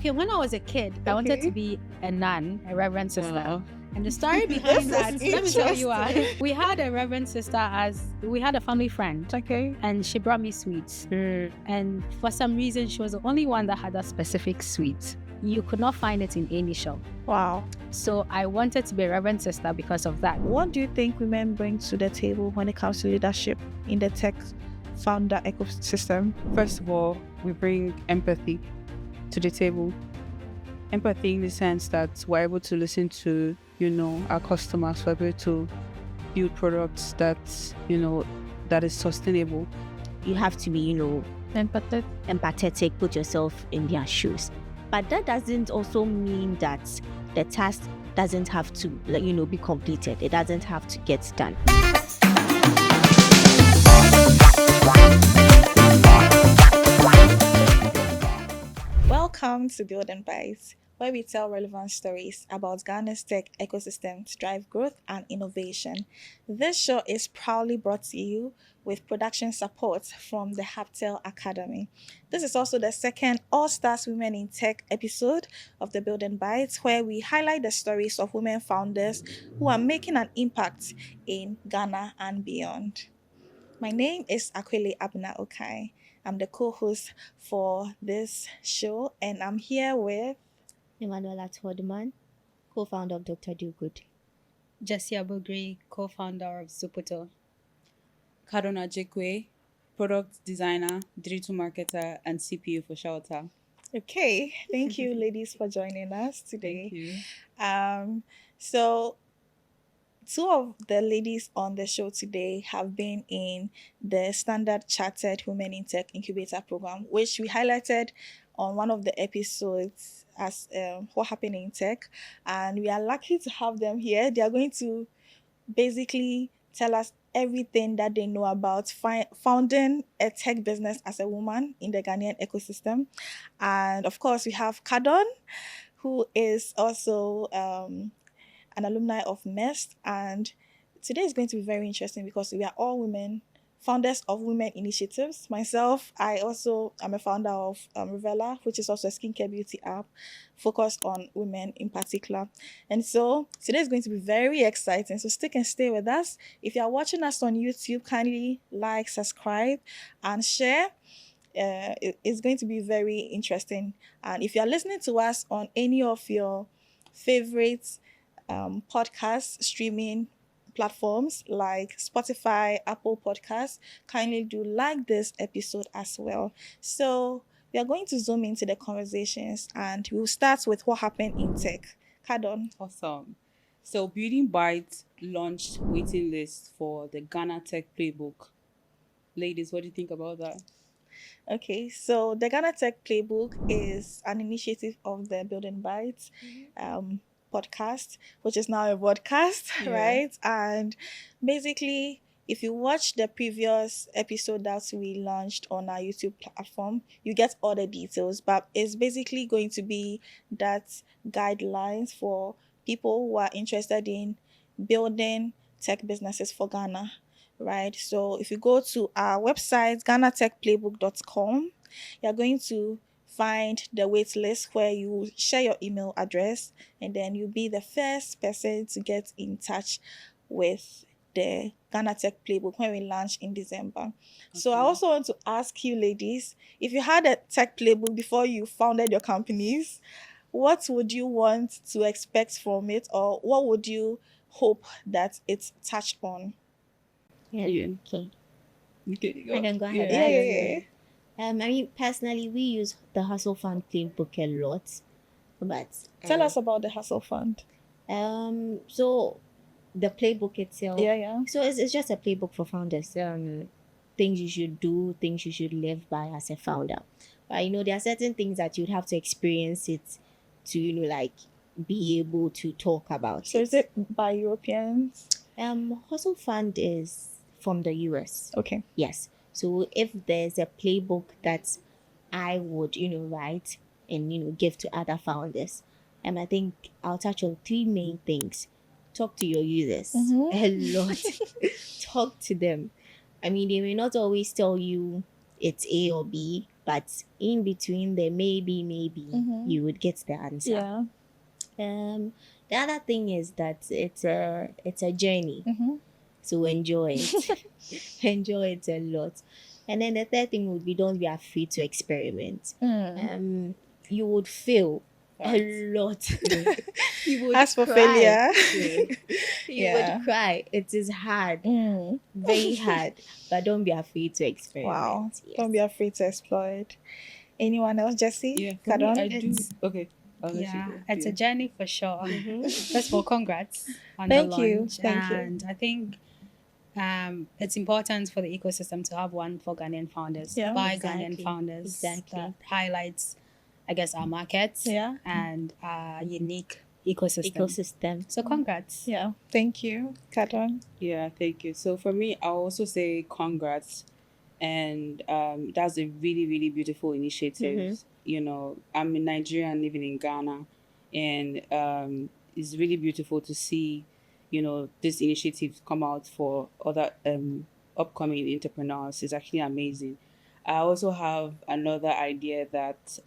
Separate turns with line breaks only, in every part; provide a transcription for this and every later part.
Okay, when I was a kid, I wanted to be a nun, a reverend sister. And the story behind that, let me tell you why. We had a reverend sister we had a family friend.
Okay.
And she brought me sweets. And for some reason, she was the only one that had that specific sweet. You could not find it in any shop.
Wow.
So I wanted to be a reverend sister because of that.
What do you think women bring to the table when it comes to leadership in the tech founder ecosystem?
First of all, we bring empathy to the table. Empathy in the sense that we're able to listen to, our customers. We're able to build products that, that is sustainable.
You have to be, empathetic, put yourself in their shoes. But that doesn't also mean that the task doesn't have to, be completed. It doesn't have to get done.
Welcome to Building Bytes, where we tell relevant stories about Ghana's tech ecosystem to drive growth and innovation. This show is proudly brought to you with production support from the Hubtel Academy. This is also the second All Stars Women in Tech episode of the Building Bytes, where we highlight the stories of women founders who are making an impact in Ghana and beyond. My name is Akweley Okai. I'm the co-host for this show, and I'm here with
Emmanuella Tordman, co-founder of DrDoGood.
Jessie A Abugre, co-founder of Zuputo.
Kadoon Ajekwe, product designer, digital marketer, and CPU for Shelther.
Okay, thank you ladies for joining us today.
Thank you.
So two of the ladies on the show today have been in the Standard Chartered Women in Tech Incubator Program, which we highlighted on one of the episodes as What Happened in Tech. And we are lucky to have them here. They are going to basically tell us everything that they know about founding a tech business as a woman in the Ghanaian ecosystem. And of course, we have Kadoon, who is also an alumni of MEST, and today is going to be very interesting because we are all women, founders of women initiatives. Myself, I also am a founder of Revela, which is also a skincare beauty app focused on women in particular. And so today is going to be very exciting. So stick and stay with us. If you are watching us on YouTube, kindly like, subscribe, and share. It's going to be very interesting. And if you are listening to us on any of your favorite podcast streaming platforms like Spotify, Apple Podcasts, kindly do like this episode as well. So we are going to zoom into the conversations, and we'll start with what happened in tech. Kadoon.
Awesome. So Building Bytes launched waiting list for the Ghana Tech Playbook. Ladies, what do you think about that?
Okay, so the Ghana Tech Playbook is an initiative of the Building Bytes podcast, which is now a podcast, right? And basically, if you watch the previous episode that we launched on our YouTube platform, you get all the details, but it's basically going to be that guidelines for people who are interested in building tech businesses for Ghana, right? So if you go to our website, ghanatechplaybook.com, you're going to find the wait list where you share your email address, and then you'll be the first person to get in touch with the Ghana Tech Playbook when we launch in December. Okay. So I also want to ask you ladies, if you had a tech playbook before you founded your companies, what would you want to expect from it, or what would you hope that it's touched on?
Yeah. Okay.
Okay.
I can go ahead.
Yeah.
I mean, personally, we use the Hustle Fund playbook a lot, but
tell us about the Hustle Fund.
So the playbook itself.
Yeah.
So it's just a playbook for founders. Things you should do, things you should live by as a founder. But there are certain things that you'd have to experience it to be able to talk about.
So is it by Europeans?
Hustle Fund is from the US.
Okay.
Yes. So if there's a playbook that I would, write and, give to other founders, I think I'll touch on three main things. Talk to your users a lot. Talk to them. I mean, they may not always tell you it's A or B, but in between the maybe you would get the answer.
Yeah.
The other thing is that it's a journey. So enjoy it. Enjoy it a lot. And then the third thing would be, don't be afraid to experiment. You would fail a lot. You would
As for
cry.
failure.
You would cry. It is hard. Very hard. But don't be afraid to experiment.
Wow.
Yes.
Don't be afraid to explore it. Anyone else, Jessie?
Yeah, for me,
Kadoon?
I do. Okay. I'll let you
Yeah,
go.
it's a journey for sure. First of all, congrats on
Thank
the
you.
launch.
Thank you.
And I think it's important for the ecosystem to have one for Ghanaian founders,
Yeah.
by
Exactly.
Ghanaian founders.
Exactly.
That highlights, I guess, our market
Yeah.
and our unique ecosystem. So congrats.
Yeah. Thank you. Kadoon?
Yeah, thank you. So for me, I'll also say congrats. And that's a really, really beautiful initiative. You know, I'm a Nigerian living in Ghana, and it's really beautiful to see, you know, this initiative come out for other upcoming entrepreneurs. It's actually amazing. I also have another idea that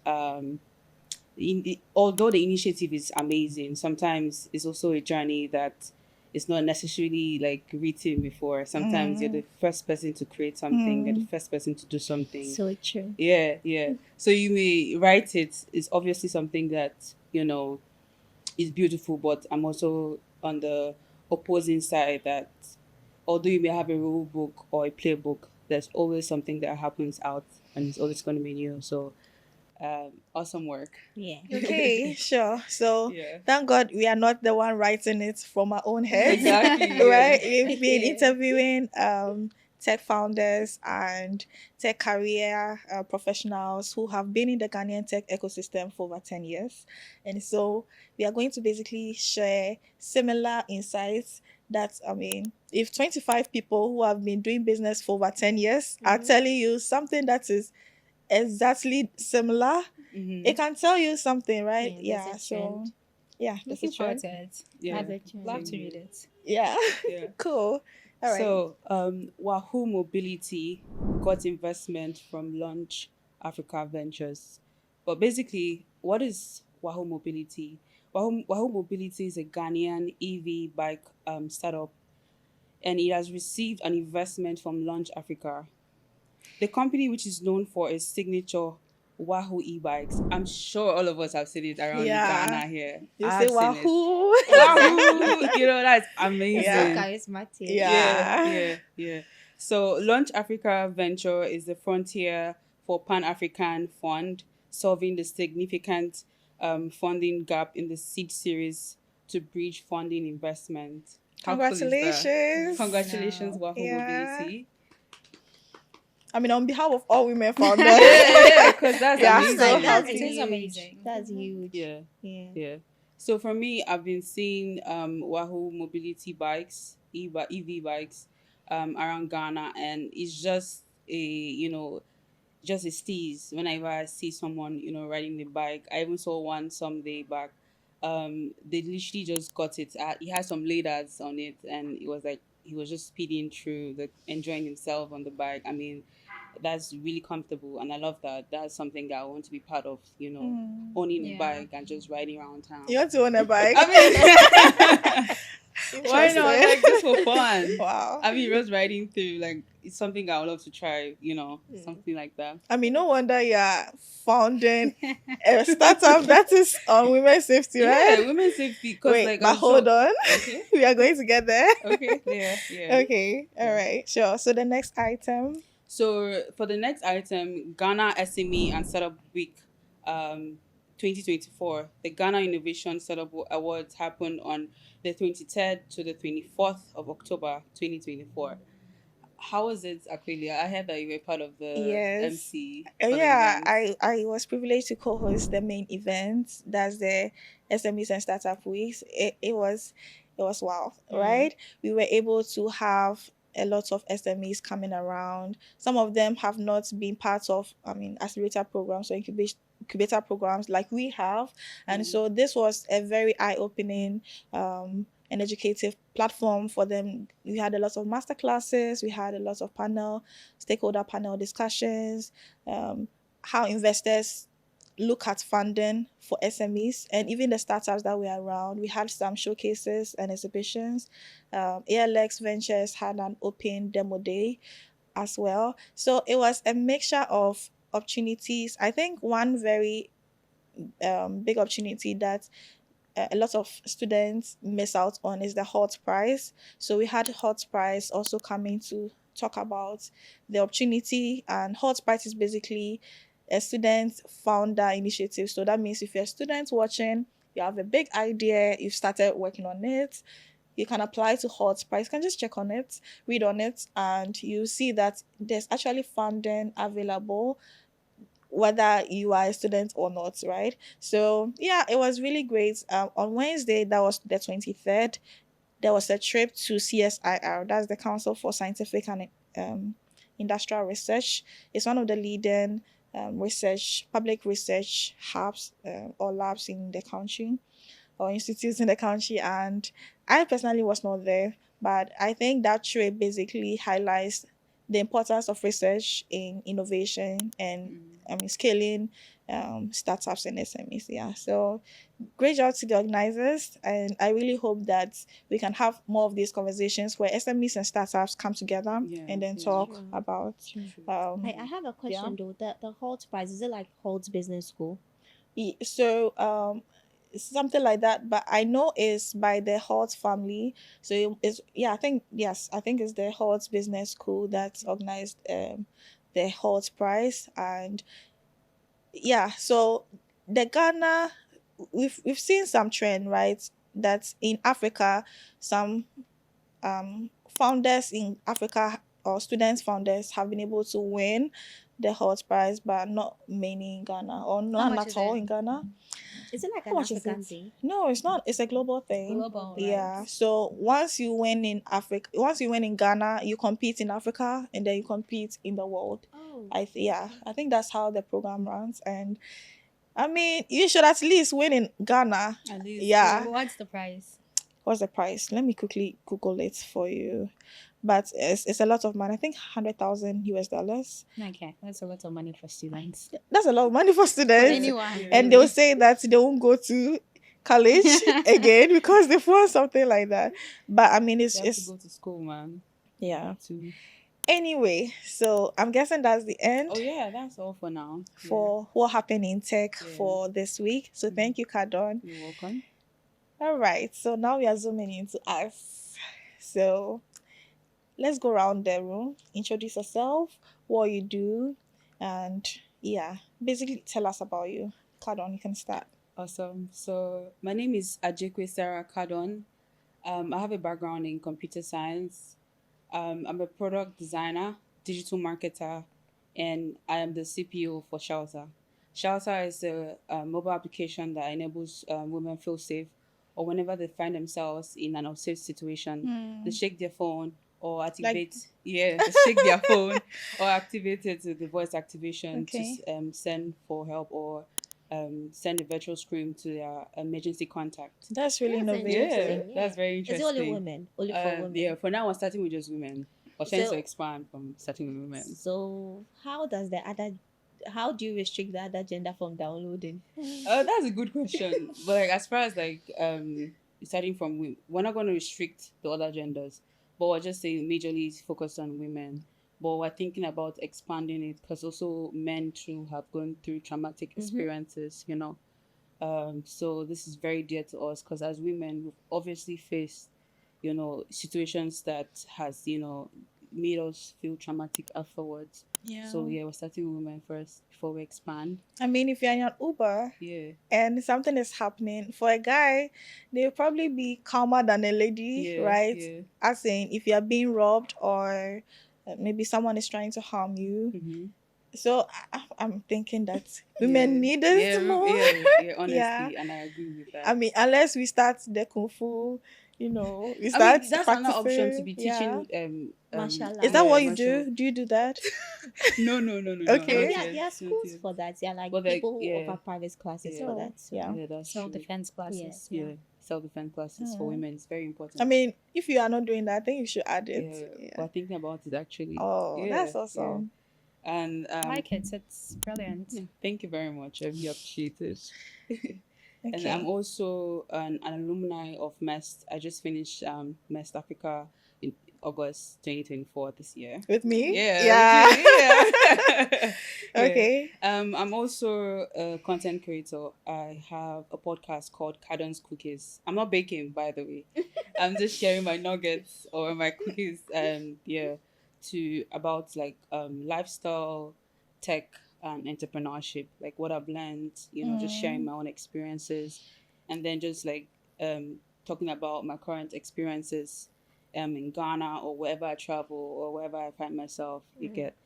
although the initiative is amazing, sometimes it's also a journey that is not necessarily like written before. Sometimes you're the first person to create something, you're the first person to do something.
So true.
Yeah. So you may write it. It's obviously something that, you know, is beautiful, but I'm also on the opposing side that although you may have a rule book or a playbook, there's always something that happens out and it's always going to be new. So awesome work.
Yeah.
Okay, sure. So
Yeah.
thank God we are not the one writing it from our own head.
Exactly.
Right? We've been interviewing tech founders and tech career professionals who have been in the Ghanaian tech ecosystem for over 10 years. And so we are going to basically share similar insights that, I mean, if 25 people who have been doing business for over 10 years are telling you something that is exactly similar, it can tell you something, right?
Yeah, there's a
So
trend.
yeah, that's a
Looking forward
trend.
to it.
Yeah.
Have a trend.
Love to read it.
Yeah.
Yeah.
Cool. All right.
So, Wahoo Mobility got investment from Launch Africa Ventures. But basically, what is Wahoo Mobility? Wahoo Mobility is a Ghanaian EV bike startup, and it has received an investment from Launch Africa. The company, which is known for its signature Wahoo e-bikes. I'm sure all of us have seen it around Ghana here.
you
I've
say
seen it.
Wahoo.
Wahoo! You know, that's amazing.
Yeah.
Charismatic.
Yeah. So Launch Africa Venture is the frontier for Pan-African fund, solving the significant funding gap in the seed series to bridge funding investment. How cool is that?
Congratulations.
Congratulations, Wahoo
Yeah.
Mobility.
I mean, on behalf of all women founders.
Yeah, because that's
Yeah,
amazing.
so
That's
It is
huge.
amazing.
That's huge.
Yeah.
Yeah.
So for me, I've been seeing Wahoo Mobility bikes, EV bikes, around Ghana, and it's just just a steez. Whenever I see someone, riding the bike, I even saw one some day back. They literally just got it. He had some leaders on it, and it was like he was just speeding through, enjoying himself on the bike. I mean, that's really comfortable, and I love that. That's something that I want to be part of. Owning a
Yeah.
bike and just riding around town.
You want to own a bike?
I mean, why not?
Interesting.
Like, just for fun.
Wow.
I mean, just riding through, like, it's something I would love to try, something like that.
I mean, no wonder you're founding a startup that is on women's safety, right?
Yeah, women's safety. Cause,
Wait,
like,
but hold on.
Okay.
We are going to get there.
Okay. Yeah.
Okay. All right. Sure. So the next item.
So for the next item, Ghana SME and Startup Week 2024, the Ghana Innovation Startup Awards happened on the 23rd to the 24th of October 2024. How was it, Akweley? I heard that you were part of the
Yes.
MC. for the
Yeah,
event.
I was privileged to co-host the main event. That's the SMEs and Startup Weeks. It was wow, right? We were able to have a lot of SMEs coming around. Some of them have not been part of, accelerator programs or incubator programs like we have. And so this was a very eye-opening and educative platform for them. We had a lot of masterclasses. We had a lot of stakeholder panel discussions. how investors look at funding for SMEs and even the startups that were around. We had some showcases and exhibitions. ALX Ventures had an open demo day as well. So it was a mixture of opportunities. I think one very big opportunity that a lot of students miss out on is the Hot Prize. So we had Hot Prize also coming to talk about the opportunity, and Hot Prize is basically a student founder initiative. So that means if you're a student watching, you have a big idea, you've started working on it, you can apply to Hot Prize. You can just check on it, read on it, and you see that there's actually funding available whether you are a student or not, right? So yeah, it was really great. On Wednesday, that was the 23rd, there was a trip to CSIR, that's the Council for Scientific and Industrial Research. It's one of the leading public research hubs or labs in the country, or institutes in the country. And I personally was not there, but I think that trip basically highlights the importance of research in innovation and scaling startups and SMEs. Yeah, so great job to the organizers, and I really hope that we can have more of these conversations where SMEs and startups come together and then talk about.
I have a question though. The Holt Prize, is it like Holt's Business School?
So something like that, but I know it's by the Holt family. So it's I think it's the Holt Business School that organized the Holt Prize. And so the Ghana, we've seen some trend, right, that in Africa some founders in Africa or students founders have been able to win the Holt Prize, but not many in Ghana, or not at all in Ghana.
Is it like an African thing?
No, it's not. It's a global thing.
Global, right.
Yeah. So once you win in Ghana, you compete in Africa, and then you compete in the world.
Oh.
I think that's how the program runs. And I mean, you should at least win in Ghana.
At least.
Yeah.
So what's the price?
What's the price? Let me quickly Google it for you. But it's a lot of money. I think $100,000.
Okay, that's a lot of money for students.
That's a lot of money for students.
Anyone.
And they'll say that they won't go to college again because they've won something like that. But I mean, it's
to go to school, man.
Yeah. Anyway, so I'm guessing that's the end.
Oh yeah, that's all for now.
For what happened in tech for this week. So thank you, Kadoon.
You're welcome.
All right. So now we are zooming into us. So let's go around the room, introduce yourself, what you do, and basically tell us about you. Kadoon, you can start.
Awesome. So my name is Ajekwe Sarah Kadoon. I have a background in computer science. I'm a product designer, digital marketer, and I am the CPO for Shelther. Shelther is a mobile application that enables women feel safe, or whenever they find themselves in an unsafe situation, they shake their phone or activate, they shake their phone or activate it with the voice activation to send for help or send a virtual screen to their emergency contact.
That's really innovative.
Yeah, that's very interesting.
Is it only women? Only for women?
Yeah, for now we're starting with just women. We're trying to expand from starting with women.
So how do you restrict the other gender from downloading?
That's a good question. But like, as far as starting from women, we're not going to restrict the other genders, but we're just saying majorly focused on women. But we're thinking about expanding it because also men too have gone through traumatic experiences, you know. So this is very dear to us because as women, we've obviously faced, you know, situations that has, you know, made us feel traumatic afterwards.
Yeah.
So we're starting with women first before we expand.
I mean, if you're in an Uber and something is happening, for a guy, they'll probably be calmer than a lady, right? Yeah. As in, if you're being robbed or maybe someone is trying to harm you. So I'm thinking that women need this more.
Yeah, honestly, and I agree with that.
I mean, unless we start the Kung Fu, you know, we start
that's
practicing.
Another option to be teaching.
Is that what you do? Do you do that?
No.
Okay.
There are schools for that. Yeah, like people who offer private classes for that. So.
Yeah,
that's
self-defense classes.
Yeah. Self-defense classes for women is very important.
I mean, if you are not doing that, I think you should add it.
We're thinking about it actually.
Oh, that's awesome.
And
I like it. It's brilliant.
Thank you very much. I really appreciate it. And
Okay.
I'm also an alumni of MEST. I just finished MEST Africa in August 2024 this year.
With me?
Yeah. with you, yeah.
Okay.
I'm also a content creator. I have a podcast called Kadoon's Cookies. I'm not baking, by the way. I'm just sharing my nuggets or my cookies. To about like lifestyle, tech, and entrepreneurship. Like what I've learned. Just sharing my own experiences, and then just like talking about my current experiences in Ghana or wherever I travel or wherever I find myself. You get.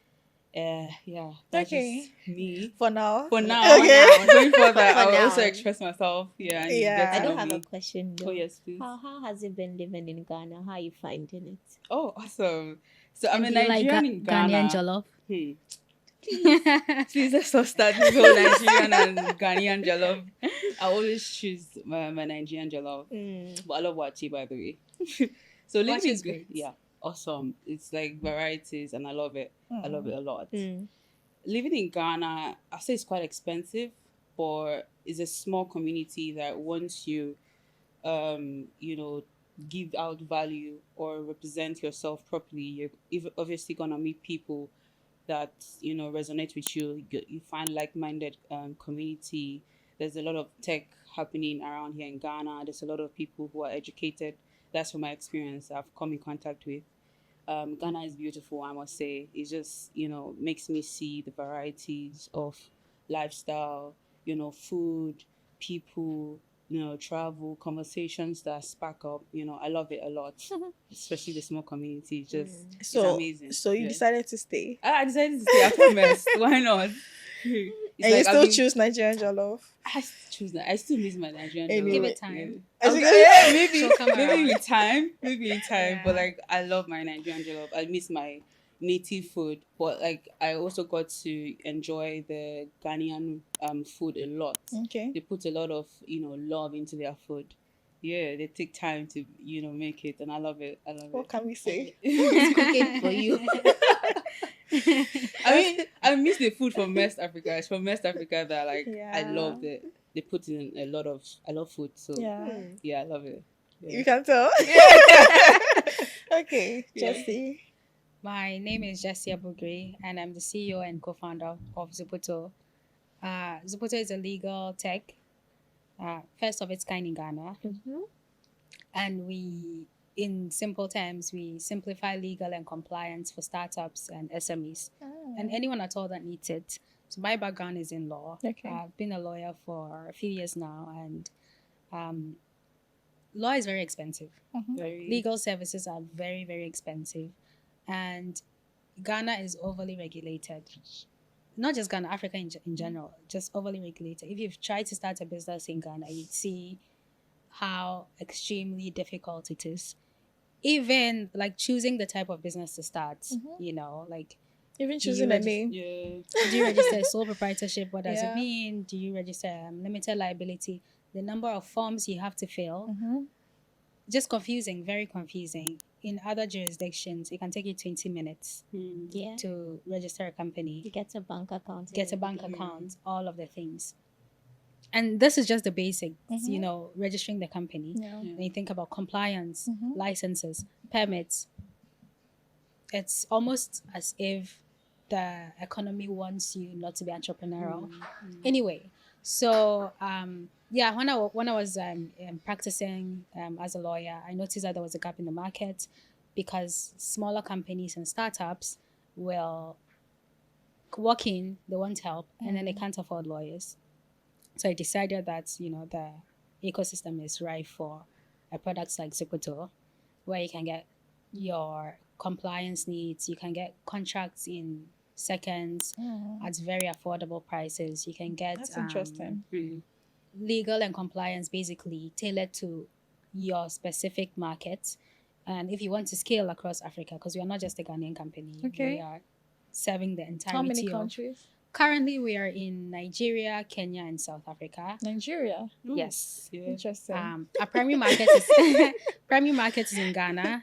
That's
Okay.
just me.
For now.
For now,
Okay.
going further,
For
I will
now.
also express myself. Yeah, and you
Yeah.
get to
I don't
know
have
me.
a question though.
Oh yes, please.
How has it been living in Ghana? How are you finding it?
Oh, awesome. So I'm a
Do you like
Nigerian in Ghana.
Ghanaian jollof?
Please let's not start this whole Nigerian and Ghanaian jollof. I always choose my Nigerian jollof, but I love wachi, by the way. So living
Wachi
is
is
great.
great.
Yeah, awesome. It's like varieties, and I love it. I love it a lot.
Mm.
Living in Ghana, I say it's quite expensive, but it's a small community that once you, give out value or represent yourself properly, you're obviously gonna meet people that resonate with you. You find like-minded community. There's a lot of tech happening around here in Ghana. There's a lot of people who are educated. That's from my experience I've come in contact with. Ghana is beautiful, I must say. It just makes me see the varieties of lifestyle, food, people, travel, conversations that spark up. I love it a lot, especially the small community. It's amazing.
So you
Yeah.
decided to stay.
I decided to stay after MEST. Why not? It's
And you
like
still choose Nigerian jollof.
I choose that. I still miss my Nigerian
Anyway.
jollof.
Give it time.
Maybe
She'll come
maybe
around.
with time. But
Yeah.
like I love my Nigerian jollof. I miss my native food, but like I also got to enjoy the Ghanaian food a lot.
Okay.
They put a lot of love into their food. Yeah, they take time to make it, and I love it.
What can we say?
Who's cooking for you?
I mean, I miss the food from MEST Africa. It's from MEST Africa that I
Yeah.
love it. They put in a lot of. I love food, so
Yeah.
I love it. Yeah.
You can tell. Okay,
Yeah.
Jessie.
My name is Jessie A Abugre, and I'm the CEO and co-founder of Zuputo. Zuputo is a legal tech, first of its kind in Ghana. And we, in simple terms, we simplify legal and compliance for startups and SMEs and anyone at all that needs it. So my background is in law.
Okay.
I've been a lawyer for a few years now, and law is very expensive.
Very-
Legal services are very, very expensive. And Ghana is overly regulated. Not just Ghana, Africa in general, just overly regulated. If you've tried to start a business in Ghana, you'd see how extremely difficult it is. Even like choosing the type of business to start, like
Even
Do you
choosing a
regis-
name.
Yeah.
do you register sole proprietorship? What does
Yeah.
it mean? Do you register limited liability? The number of forms you have to fill, just confusing, very confusing. In other jurisdictions, it can take you 20 minutes
Yeah.
to register a company,
You get a bank account. and
get a bank
everything.
account, all of the things. And this is just the basics, registering the company.
Yeah.
When you think about compliance, licenses, permits, it's almost as if the economy wants you not to be entrepreneurial. Anyway, so when I was practicing as a lawyer, I noticed that there was a gap in the market because smaller companies and startups will walk in, they want help, and then they can't afford lawyers. So I decided that the ecosystem is ripe for products like Zuputo, where you can get your compliance needs, you can get contracts in seconds at very affordable prices. You can get
That's interesting.
legal and compliance basically tailored to your specific market. And if you want to scale across Africa, because we are not just a Ghanaian company,
Okay.
we are serving the entirety
How many
of.
countries?
Currently, we are in Nigeria, Kenya, and South Africa.
Nigeria.
Yes.
Yeah.
Interesting.
Our primary market is in Ghana,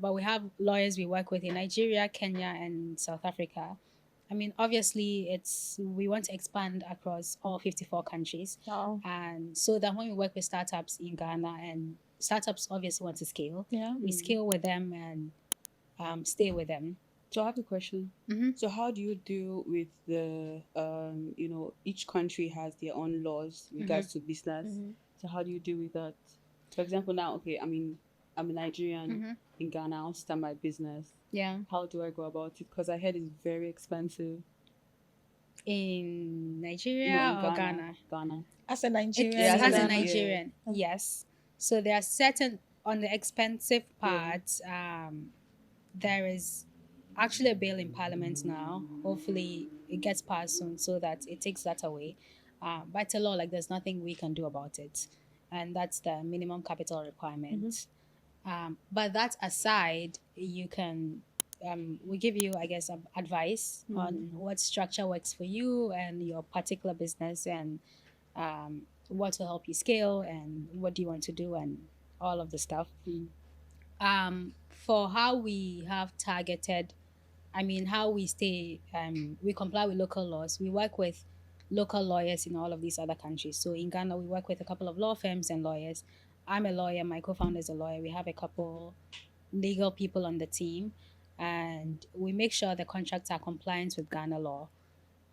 but we have lawyers we work with in Nigeria, Kenya, and South Africa. I mean, obviously, we want to expand across all 54 countries.
Wow.
And so that when we work with startups in Ghana, and startups obviously want to scale,
Yeah.
we scale with them and stay with them.
So I have a question.
Mm-hmm.
So how do you deal with the each country has their own laws in regards to business. So how do you deal with that? For example, now, okay, I mean, I'm a Nigerian in Ghana. I'll start my business.
Yeah.
How do I go about it? Because I heard it's very expensive.
In Nigeria
No, in
or Ghana?
Ghana.
As a Nigerian.
As a
then,
Nigerian, yes. So there are certain, on the expensive part, there is actually a bill in Parliament now. Hopefully it gets passed soon so that it takes that away. But it's a law, like there's nothing we can do about it. And that's the minimum capital requirement. But that aside, you can, we give you, I guess, advice on what structure works for you and your particular business, and what will help you scale and what do you want to do and all of the stuff. For how we have targeted, I mean, how we stay, we comply with local laws. We work with local lawyers in all of these other countries. So in Ghana, we work with a couple of law firms and lawyers. I'm a lawyer. My co-founder is a lawyer. We have a couple legal people on the team, and we make sure the contracts are compliant with Ghana law.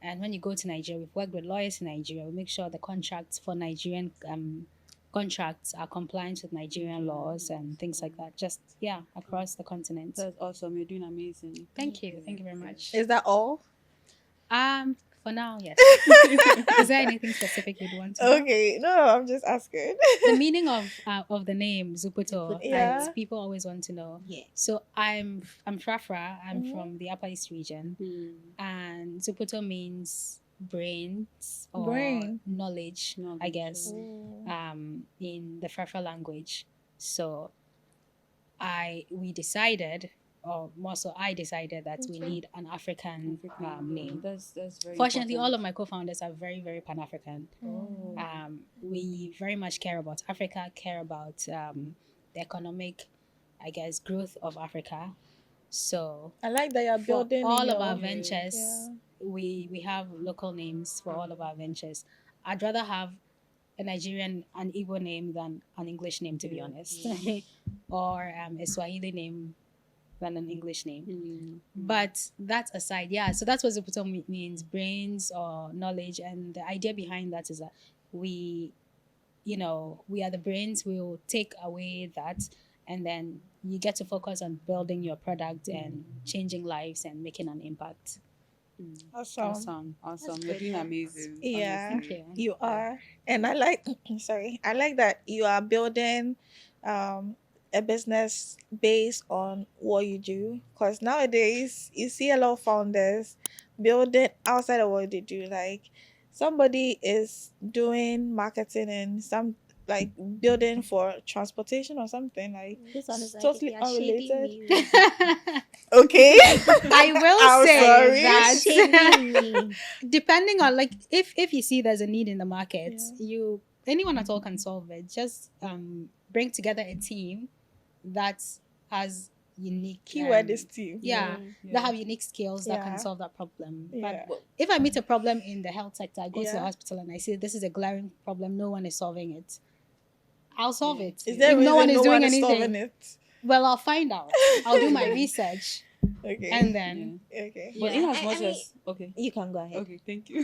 And when you go to Nigeria, we've worked with lawyers in Nigeria. We make sure the contracts for Nigerian contracts are compliant with Nigerian laws and things like that. Just, across the continent.
That's awesome. You're doing amazing.
Thank you. Thank you very much.
Is that all?
For now, yes. Is there anything specific you'd want to know?
Okay. No, I'm just asking.
The meaning of the name Zuputo,
Yeah.
people always want to know.
Yeah.
So I'm Frafra. I'm from the Upper East region, and Zuputo means brains or knowledge, I guess, in the Frafra language. So we decided, or more so I decided, that we need an African name.
That's very
Fortunately,
important.
all of my co-founders are very, very Pan-African. We very much care about Africa, care about the economic, I guess, growth of Africa. So
I like that you're building
for all
in
of
your-
our ventures, we have local names for all of our ventures. I'd rather have a Nigerian, an Igbo name than an English name, to be honest, or a Swahili name than an English name. But that aside, so that's what Zuputo means, brains or knowledge. And the idea behind that is that we are the brains. We'll take away that, and then you get to focus on building your product and changing lives and making an impact.
Awesome.
You're doing amazing.
Yeah,
Thank you.
you are. And I like, I like that you are building a business based on what you do. Because nowadays, you see a lot of founders building outside of what they do. Like, somebody is doing marketing and some, like, building for transportation or something. Like,
This one is
totally
like, they are shading
unrelated.
me.
Okay.
I will
I'm
say
sorry.
that
Shading me.
depending on, like, if you see there's a need in the market, anyone at all can solve it. Just bring together a team that has unique
Keyword is team.
that have unique skills that
Yeah.
can solve that problem.
Yeah.
But if I meet a problem in the health sector, I go to the
Yeah.
hospital and I say this is a glaring problem, no one is solving it, I'll solve it.
Is there a
If
reason
no one is doing
is
anything,
solving it?
well, I'll find out. I'll do my research,
Okay.
and then
Okay.
But
Yeah.
in as
I
much
mean-
as
You can go ahead.
okay, thank you.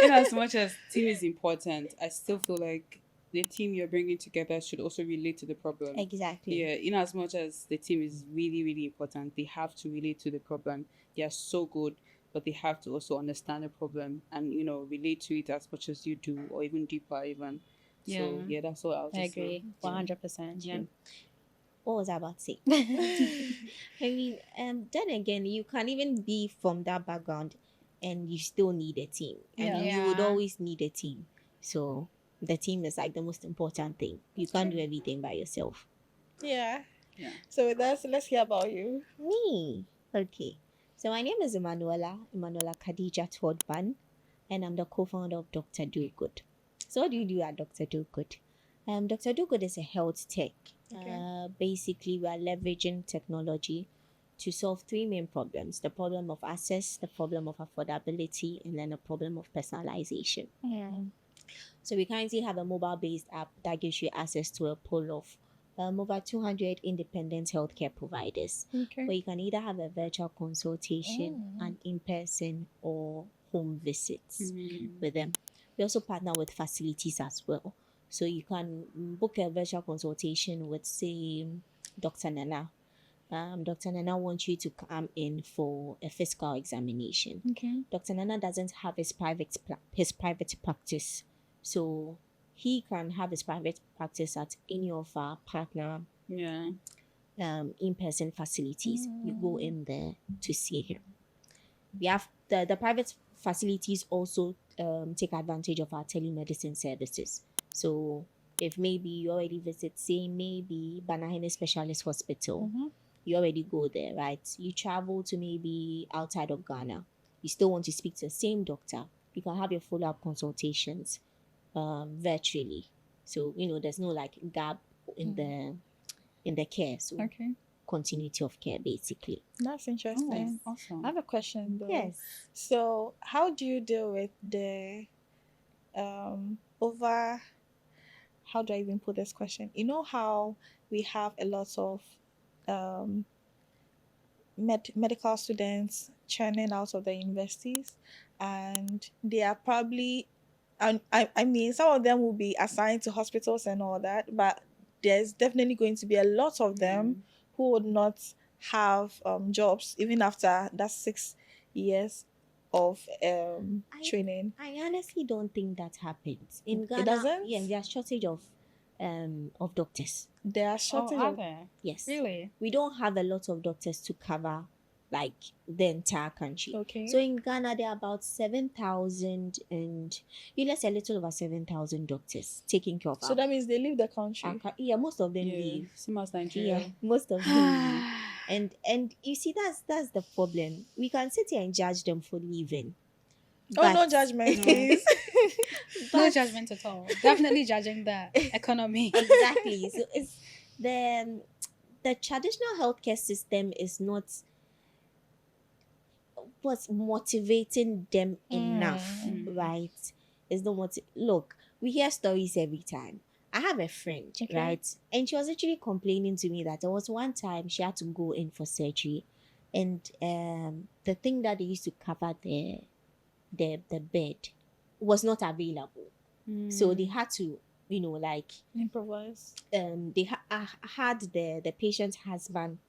In as much as team is important, I still feel like the team you're bringing together should also relate to the problem.
Exactly.
Yeah, in as much as the team is really, really important, they have to relate to the problem. They are so good, but they have to also understand the problem and, relate to it as much as you do, or even deeper even. So, that's all I'll
I
just say.
agree 100%. Yeah.
What was I about to say? I mean, then again, you can even be from that background and you still need a team. I mean, you would
Yeah.
always need a team. So the team is like the most important thing. You can't do everything by yourself.
Yeah.
Yeah.
So with that, let's hear about you.
Me. Okay. So my name is Emmanuella Tordman, and I'm the co-founder of DrDoGood. So what do you do at DrDoGood? DrDoGood is a health tech.
Okay.
Basically, we are leveraging technology to solve three main problems: the problem of access, the problem of affordability, and then the problem of personalization. So we currently have a mobile-based app that gives you access to a pool of over 200 independent healthcare providers, where you can either have a virtual consultation, an in-person, or home visits with them. We also partner with facilities as well. So you can book a virtual consultation with, say, Dr. Nana. Dr. Nana wants you to come in for a physical examination. Dr. Nana doesn't have his private practice, so he can have his private practice at any of our partner in-person facilities. You go in there to see him. We have the private facilities also take advantage of our telemedicine services. So if maybe you already visit, say, maybe Banahene Specialist Hospital, you already go there, right? You travel to maybe outside of Ghana, you still want to speak to the same doctor, you can have your follow-up consultations virtually. So, there's no like gap in the care. So continuity of care, basically.
That's interesting.
Awesome.
I have a question though.
Yes.
So how do you deal with the how do I even put this question? You know how we have a lot of medical students churning out of the universities, and they are probably, I mean, some of them will be assigned to hospitals and all that, but there's definitely going to be a lot of them who would not have jobs even after that 6 years of training.
I honestly don't think that happens in Ghana.
It doesn't?
Yeah, there's shortage of doctors.
There are shortage
are
of
there?
Yes.
Really?
We don't have a lot of doctors to cover like the entire country.
Okay.
So in Ghana, there are about 7,000 and let's say a little over 7,000 doctors taking care of.
So that means they leave the country.
Yeah, most of them leave.
Same as Nigeria.
Yeah, most of them leave. And you see, that's the problem. We can sit here and judge them for leaving.
Oh, no judgment, please.
No judgment at all. Definitely judging the economy.
Exactly. So it's the traditional healthcare system is not what's motivating them enough, right? It's not look, we hear stories every time. I have a friend, right? And she was actually complaining to me that there was one time she had to go in for surgery, and the thing that they used to cover the bed was not available. So they had to,
Improvise.
They had the patient's husband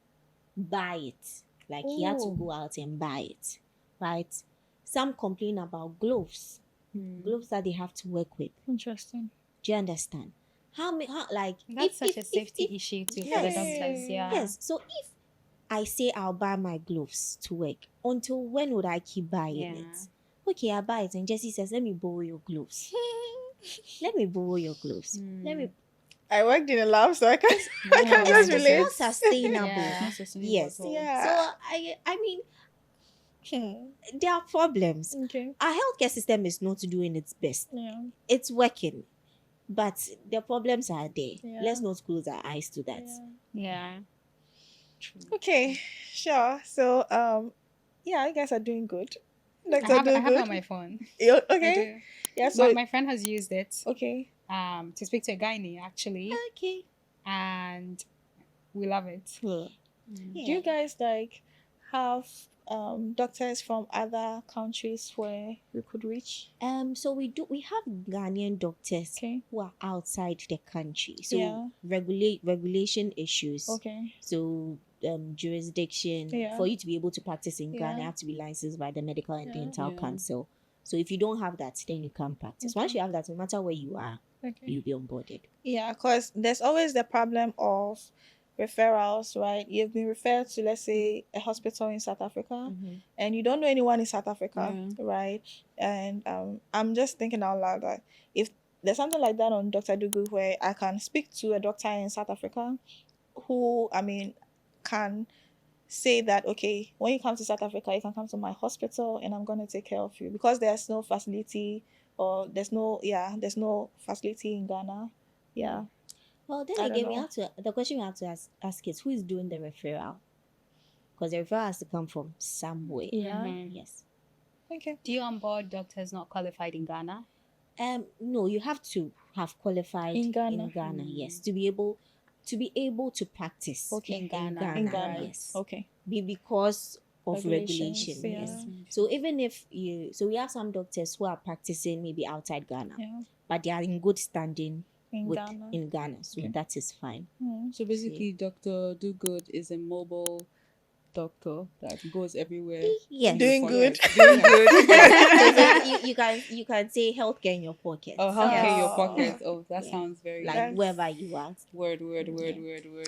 buy it. Like he had to go out and buy it, right? Some complain about gloves that they have to work with.
Interesting.
Do you understand?
That's such a safety issue too for the doctors. Yeah.
Yes. So if I say I'll buy my gloves to work, until when would I keep buying it? Okay, I buy it, and Jessie says, "Let me borrow your gloves. Let me borrow your gloves. Let me."
I worked in a lab, so I can just relate.
It's not sustainable.
Yeah.
Yes.
Yeah.
So I mean, there are problems.
Okay.
Our healthcare system is not doing its best.
Yeah.
It's working, but the problems are there.
Yeah.
Let's not close our eyes to that.
Yeah.
Okay, sure. So, yeah, you guys are doing good.
I have it on my phone.
Okay. Yeah. So
my friend has used it.
Okay.
To speak to a Ghanaian actually,
Okay.
and we love it.
Do you guys have doctors from other countries where we could reach?
So we have Ghanaian doctors who are outside the country. So regulation issues.
Okay.
So jurisdiction for you to be able to practice in Ghana, you have to be licensed by the Medical and Dental Council. So if you don't have that, then you can't practice. Once you have that, no matter where you are, you'll be onboarded.
Yeah, because there's always the problem of referrals, right? You've been referred to, let's say, a hospital in South Africa, and you don't know anyone in South Africa, right? And I'm just thinking out loud that if there's something like that on DrDoGood where I can speak to a doctor in South Africa who, can say that, okay, when you come to South Africa, you can come to my hospital and I'm going to take care of you, because there's no facility, or there's no facility in Ghana. Yeah.
Well, then again, the question we have to ask is, who is doing the referral? because the referral has to come from somewhere.
Yeah.
Yes.
Okay.
Do you onboard doctors not qualified in Ghana?
No, you have to have qualified
In Ghana.
yes, to be able to practice
Okay.
In Ghana.
In Ghana.
yes.
Okay.
Because of
Regulations,
regulation,
yeah.
yes. So even if we have some doctors who are practicing maybe outside Ghana,
Yeah.
but they are in good standing
In
with
Ghana.
in Ghana, so that is fine.
So basically, DrDoGood is a mobile doctor that goes everywhere.
Yes.
Doing good.
Doing good.
So you can say healthcare in your pocket.
Oh, healthcare in your
Oh.
pocket. Oh, that
Yeah.
sounds very
Like
That's-
wherever you are.
word.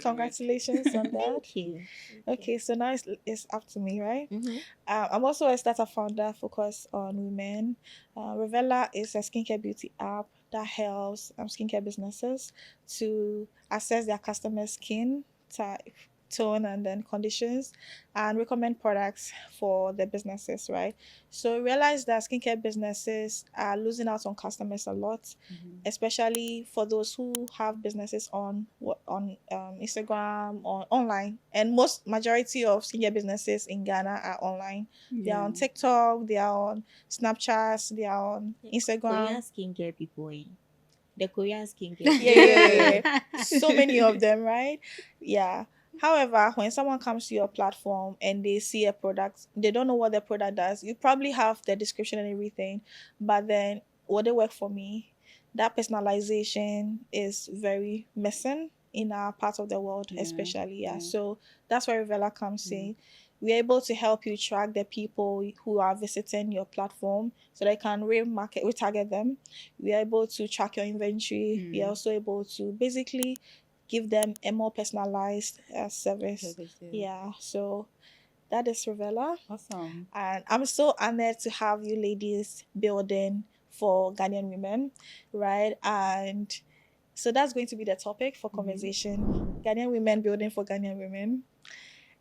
Congratulations on that.
Thank you.
Okay, so now it's up to me, right?
Mm-hmm.
I'm also a startup founder focused on women. Revela is a skincare beauty app that helps skincare businesses to assess their customer skin type, tone, and then conditions, and recommend products for the businesses, right? So we realize that skincare businesses are losing out on customers a lot, especially for those who have businesses on Instagram or online. And majority of skincare businesses in Ghana are online. They are on TikTok, they are on Snapchat, they are on Instagram.
Korean skincare people, the Korean skincare.
Yeah. So many of them, right? Yeah. However, when someone comes to your platform and they see a product, they don't know what the product does. You probably have the description and everything, but then will they work for me? That personalization is very missing in our part of the world, especially. Yeah. So that's where Revela comes in. We're able to help you track the people who are visiting your platform so they can retarget them. We're able to track your inventory. We're also able to basically give them a more personalized service. Yeah, so that is Revela.
Awesome.
And I'm so honored to have you ladies building for Ghanaian women, right? And so that's going to be the topic for conversation. Ghanaian women building for Ghanaian women.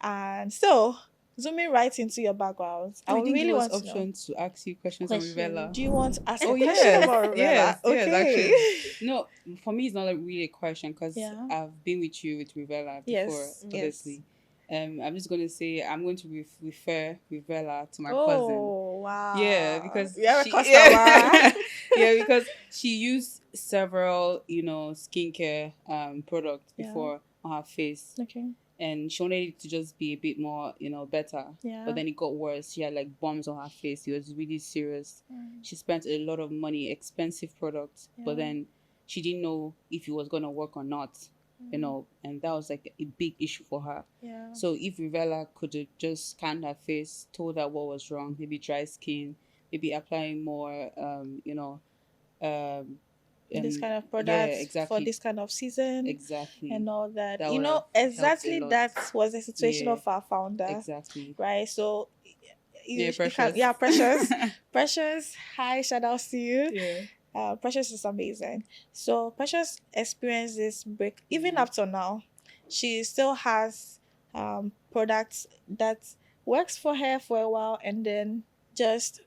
And so, zooming right into your backgrounds, I
didn't
really
give us
want to know.
options to ask you questions on Revela.
Do you want to ask
Oh,
a question
yes.
about Revela?
Yes,
Okay.
actually. No, for me, it's not really a question because
Yeah.
I've been with you with Revela before,
Yes,
obviously. I'm just going to say I'm going to refer Revela to my
Oh,
cousin.
wow.
Yeah, because
we are a
she-
customer.
yeah, because she used several, skincare products
Yeah.
before on her face,
Okay.
and she wanted it to just be a bit more, better.
Yeah.
But then it got worse. She had like bumps on her face. It was really serious. She spent a lot of money, expensive products, but
Yeah.
then she didn't know if it was gonna work or not. And that was like a big issue for her.
Yeah.
So if Revela could have just scanned her face, told her what was wrong, maybe dry skin, maybe applying more,
This kind of
yeah,
products
exactly.
for this kind of season
Exactly.
and all that.
That
You
would
know,
have helped a
exactly
lot.
that was the situation
Yeah.
of our founder,
Exactly.
right? So,
Yeah, Precious.
Precious. Precious, hi, shout out to you.
Yeah.
Precious is amazing. So Precious experienced this break. Even up to now, she still has products that works for her for a while and then just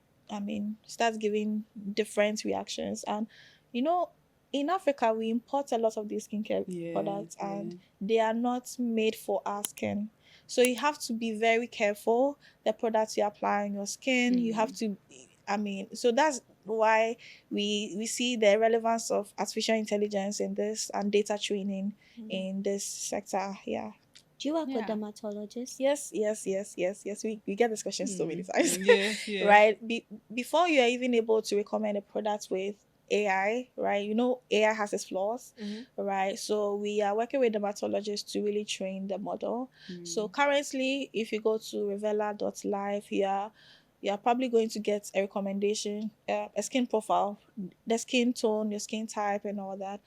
starts giving different reactions. And in Africa we import a lot of these skincare products and they are not made for our skin. So you have to be very careful the products you apply on your skin. You have to so that's why we see the relevance of artificial intelligence in this and data training in this sector. Yeah.
Do you work with
Yeah.
dermatologists?
Yes. We get this question so many times.
Yeah.
Right? Before you are even able to recommend a product with AI, right? AI has its flaws, right? So we are working with dermatologists to really train the model. So currently, if you go to revela.live, you are probably going to get a recommendation, a skin profile, the skin tone, your skin type, and all that.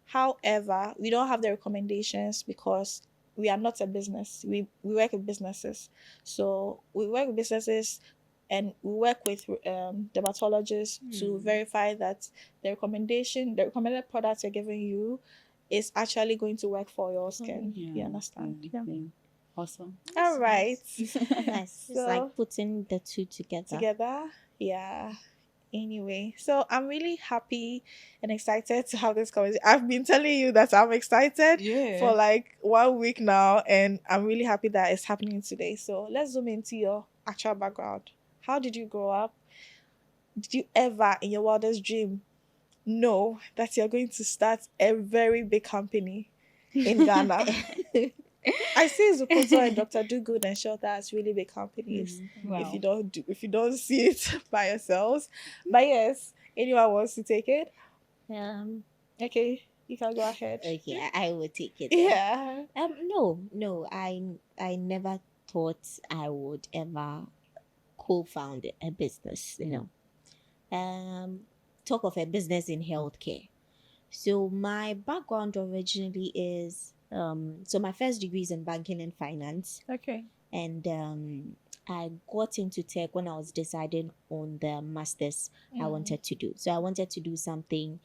However, we don't have the recommendations because we are not a business. We work with businesses. So we work with businesses and we work with dermatologists to verify that the recommended product they're giving you is actually going to work for your skin. You understand? Yeah.
Awesome.
All right.
Nice. It's
So-
like putting the two together.
Yeah. Anyway, so I'm really happy and excited to have this conversation. I've been telling you that I'm excited for like 1 week now, and I'm really happy that it's happening today. So let's zoom into your actual background. How did you grow up? Did you ever, in your wildest dream, know that you're going to start a very big company in Ghana? I see Zuputo and DrDoGood and Shelther as really big companies.
Wow.
If you don't see it by yourselves. But yes, anyone wants to take it? Okay, you can go ahead.
Okay, I will take it.
Yeah.
No, I never thought I would ever co-found a business, talk of a business in healthcare. So my background originally is so my first degree is in banking and finance,
Okay.
and I got into tech when I was deciding on the masters I wanted to do. So I wanted to do something.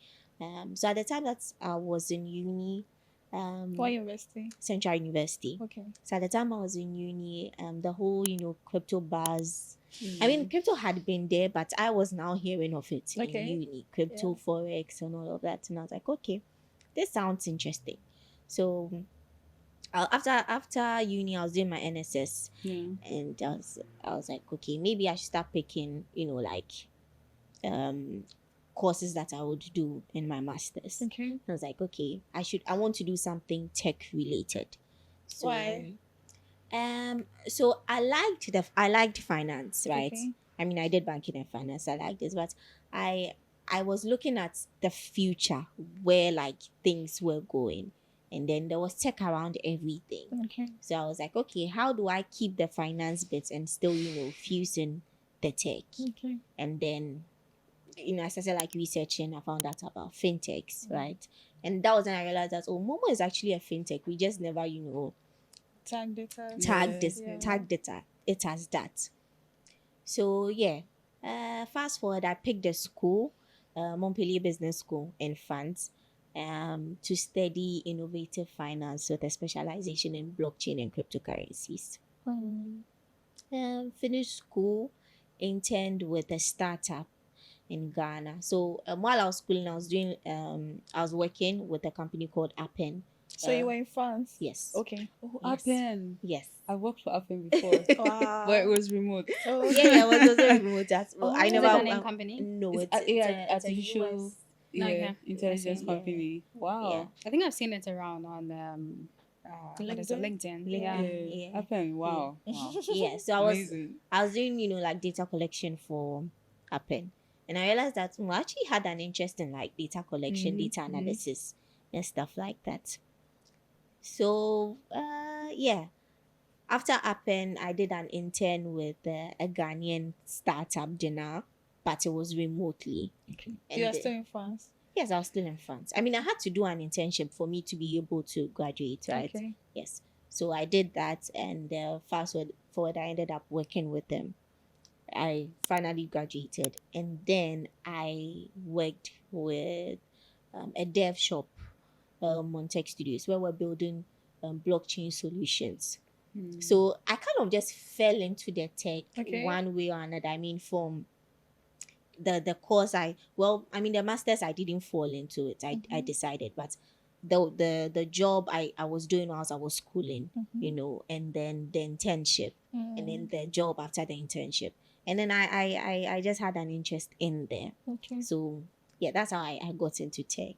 So at the time that I was in uni,
What university?
Central University.
Okay.
So at the time I was in uni, the whole crypto buzz. I mean, crypto had been there, but I was now hearing of it in uni, crypto, forex, and all of that. And I was like, okay, this sounds interesting. So after uni, I was doing my NSS, and I was like, okay, maybe I should start picking, courses that I would do in my masters.
Okay.
I was like, okay, I want to do something tech related. So,
Why?
So I liked finance, right?
Okay.
I mean, I did banking and finance. I liked this, but I was looking at the future where things were going, and then there was tech around everything.
Okay.
So I was like, okay, how do I keep the finance bits and still fusing the tech?
Okay.
And then I started researching. I found out about fintechs, right? And that was when I realized that Momo is actually a fintech. We just never
Tag data.
Tag data. It has that. So fast forward, I picked a school, Montpellier Business School in France, to study innovative finance with a specialization in blockchain and cryptocurrencies. Finished school, interned with a startup in Ghana. So while I was schooling, I was working with a company called Appen.
So you were in France?
Yes.
Okay.
Oh,
Yes.
Appen.
Yes.
I worked for Appen before,
Wow.
but it was remote.
Oh,
Yeah, it was also remote. I
Is it
never.
a Ghanaian company?
No,
It's
it's
artificial
a US.
Okay.
intelligence
Yeah.
company. Wow.
Yeah.
I think I've seen it around on what is it, LinkedIn? Yeah.
Yeah.
Appen. Wow. Wow.
Yeah. So
Amazing.
I was doing data collection for Appen, and I realized that I actually had an interest in data collection, data analysis, and stuff like that. So after Appen, I did an intern with a Ghanaian startup dinner, but it was remotely.
Okay.
And
you are still in France?
yes, I was still in France. I mean, I had to do an internship for me to be able to graduate, right?
Okay.
Yes. So I did that, and fast forward, I ended up working with them. I finally graduated, and then I worked with a dev shop, on Tech Studios, where we're building blockchain solutions. So I kind of just fell into the tech one way or another. I mean, from the course the masters, I didn't fall into it. I decided, but the job I was doing whilst I was schooling, and then the internship, and then the job after the internship, and then I just had an interest in there.
Okay.
So that's how I got into tech.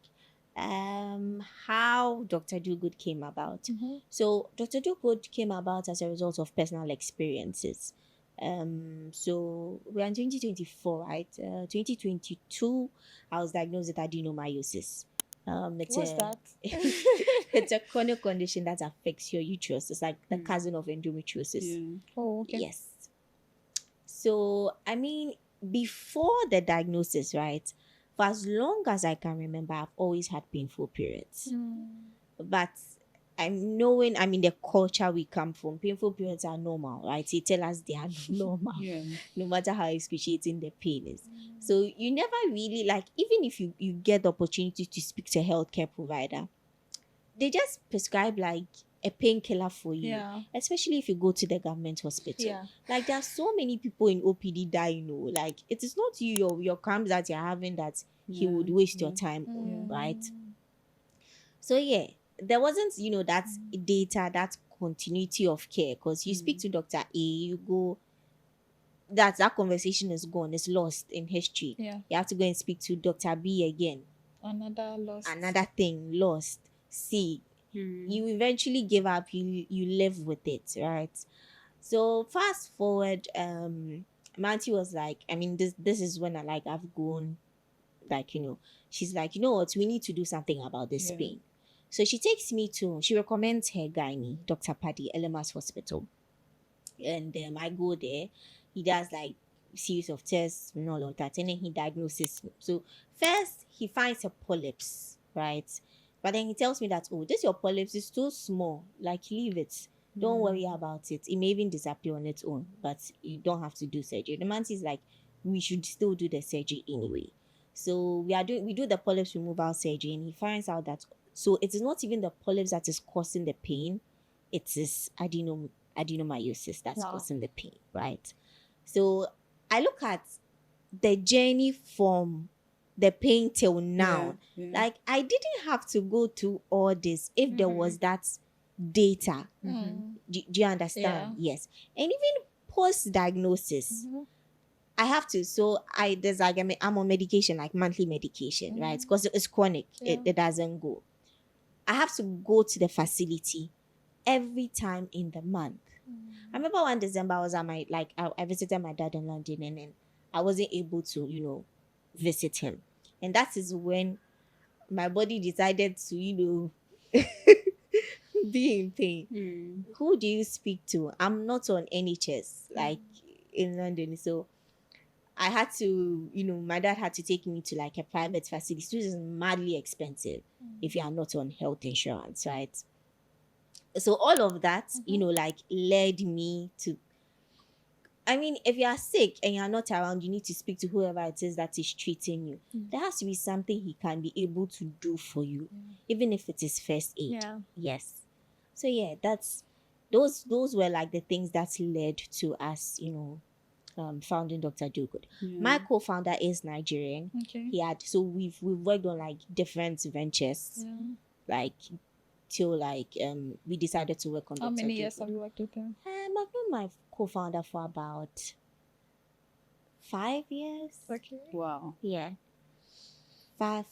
How DrDoGood came about. So DrDoGood came about as a result of personal experiences. So we're in 2024, right? 2022, I was diagnosed with adenomyosis.
What's that?
It's a chronic condition that affects your uterus. It's like the cousin of endometriosis.
Yeah.
Oh, okay.
Yes. So, I mean, before the diagnosis, right, for as long as I can remember, I've always had painful periods. But the culture we come from, painful periods are normal, right? They tell us they are normal,
Yeah.
no matter how excruciating the pain is. So you never really, even if you get the opportunity to speak to a healthcare provider, they just prescribe a painkiller for you.
Yeah.
Especially if you go to the government hospital.
Yeah.
Like there are so many people in OPD that like it is not your cramps that you're having that he would waste your time on, right? So yeah, there wasn't, that data, that continuity of care, because you speak to Dr. A, you go, that conversation is gone, it's lost in history.
Yeah.
You have to go and speak to Dr. B again. Another thing lost. See, you eventually give up, you live with it, right? So fast forward, Manti was like, I mean, this is when I've grown, like, she's like, you know what, we need to do something about this pain. So she recommends her gynae, Dr. Paddy, LMS Hospital. And I go there, he does like series of tests and all of that, and then he diagnoses me. So first he finds a polyps, right? But then he tells me that, this your polyps is too small, like leave it. Don't worry about it. It may even disappear on its own, but you don't have to do surgery. The man is like, we should still do the surgery anyway. So we do the polyps removal surgery, and he finds out that, so it is not even the polyps that is causing the pain, it is adenomyosis that's causing the pain, right? So I look at the journey from the pain till now. Like I didn't have to go through all this if there was that data. Do you understand? Yes. And even post-diagnosis, I have to. So I'm on medication, like monthly medication, right? Because it's chronic. It doesn't go. I have to go to the facility every time in the month. I remember one December I was at I visited my dad in London, and then I wasn't able to, visit him. And that is when my body decided to, be in pain. Who do you speak to? I'm not on NHS, like in London. So I had to, my dad had to take me to like a private facility, which is madly expensive if you are not on health insurance, right? So all of that, led me to, I mean, if you are sick and you are not around, you need to speak to whoever it is that is treating you. There has to be something he can be able to do for you, even if it is first aid.
Yeah.
Yes. So yeah, those were like the things that led to us, founding DrDoGood. My co-founder is Nigerian.
Okay.
We've worked on like different ventures, like till like we decided to work on.
How many years have you worked with him?
I've known my co-founder for about 5 years.
Okay.
Wow.
Yeah. 5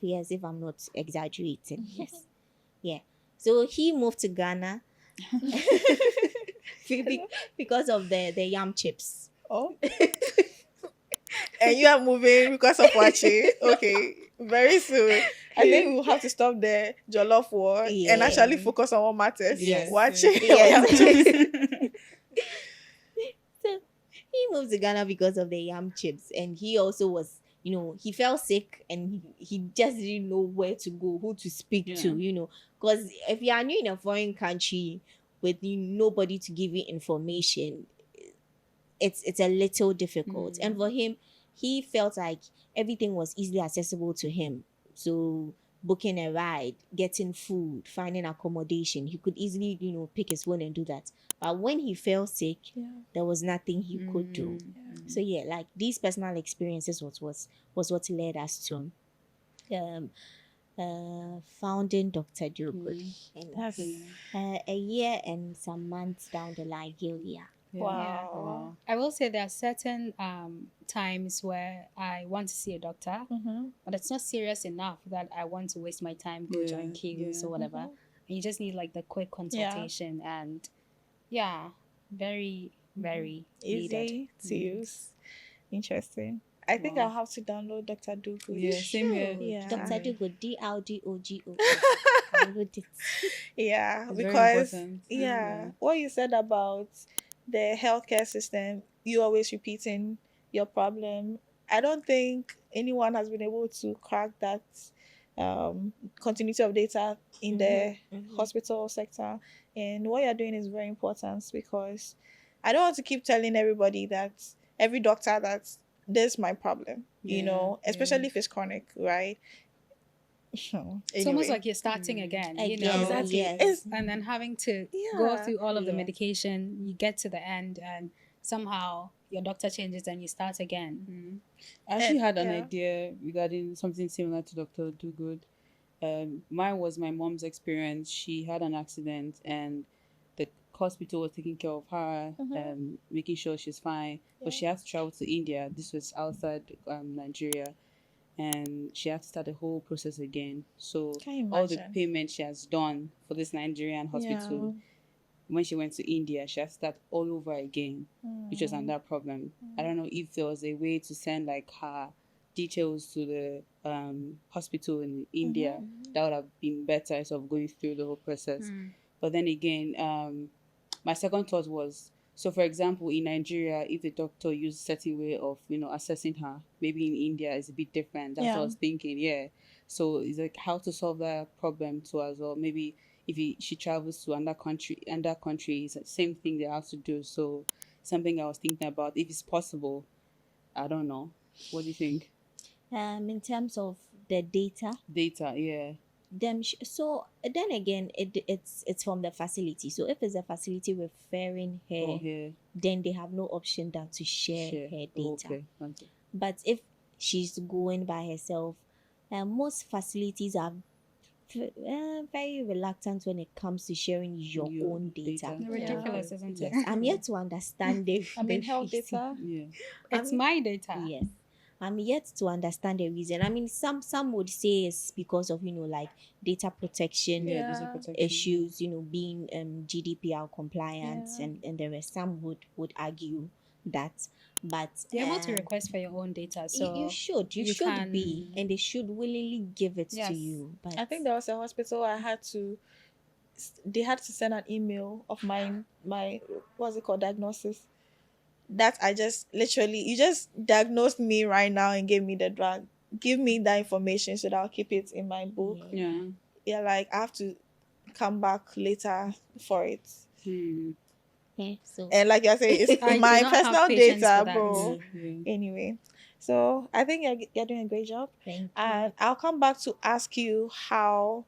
years, if I'm not exaggerating. Yes. Yeah. So he moved to Ghana because of the yam chips.
Oh. And you are moving because of watching. Okay. Very soon. I think we'll have to stop the jollof war and actually focus on what matters.
Yes.
Watching.
Yes. So he moved to Ghana because of the yam chips, and he also was, he fell sick and he just didn't know where to go, who to speak to, because if you are new in a foreign country with nobody to give you information, it's a little difficult. And for him, he felt like everything was easily accessible to him. So booking a ride, getting food, finding accommodation, he could easily, pick his phone and do that. But when he fell sick, there was nothing he could do. So yeah, like these personal experiences was what led us to founding DrDoGood. And a year and some months down the line, here we are.
Wow.
I will say there are certain times where I want to see a doctor, but it's not serious enough that I want to waste my time to join queues or whatever. And you just need like the quick consultation, and very, very
easy
needed.
to use. Interesting. I think I'll have to download DrDoGood.
Yeah, same here.
Yeah.
DrDoGood, DrDoGood.
Yeah,
It's very
because
important.
what you said about the healthcare system, you always repeating your problem. I don't think anyone has been able to crack that continuity of data in the hospital sector. And what you're doing is very important, because I don't want to keep telling everybody that, every doctor, that this is my problem, especially if it's chronic, right?
It's almost like you're starting again, you know.
Exactly.
Yes.
And then having to go through all of the medication, you get to the end, and somehow your doctor changes and you start again.
I actually had an idea regarding something similar to DrDoGood. Mine was my mom's experience. She had an accident and the hospital was taking care of her, making sure she's fine. But she had to travel to India. This was outside Nigeria. And she had to start the whole process again. So all the payment she has done for this Nigerian hospital, when she went to India, she had to start all over again, which was another problem. I don't know if there was a way to send like her details to the hospital in India. That would have been better instead of going through the whole process. But then again, my second thought was, so for example, in Nigeria, if the doctor used a certain way of, assessing her, maybe in India it's a bit different. That's what I was thinking, So it's like how to solve that problem too as well. Maybe if she travels to another country, it's the same thing they have to do. So something I was thinking about, if it's possible. I don't know. What do you think?
In terms of the data, so then again, it's from the facility. So if it's a facility referring her, then they have no option than to share her data.
Okay.
But if she's going by herself, most facilities are very reluctant when it comes to sharing your own data.
Ridiculous, isn't it?
Yes, I'm yet to understand the
health data.
It's my data.
Yes. I'm yet to understand the reason. I mean, some would say it's because of, like data protection issues, being GDPR compliant, and there are some would argue that. But
you're able to request for your own data, so
you should be, and they should willingly give it to you. But
I think there was a hospital they had to send an email of my what's it called, diagnosis. That I just literally, you just diagnosed me right now and gave me the drug. Give me that information so that I'll keep it in my book. Yeah, like I have to come back later for it.
So
and like you're saying, it's my personal data, bro. Anyway, so I think you're doing a great job.
Thank you.
And I'll come back to ask you how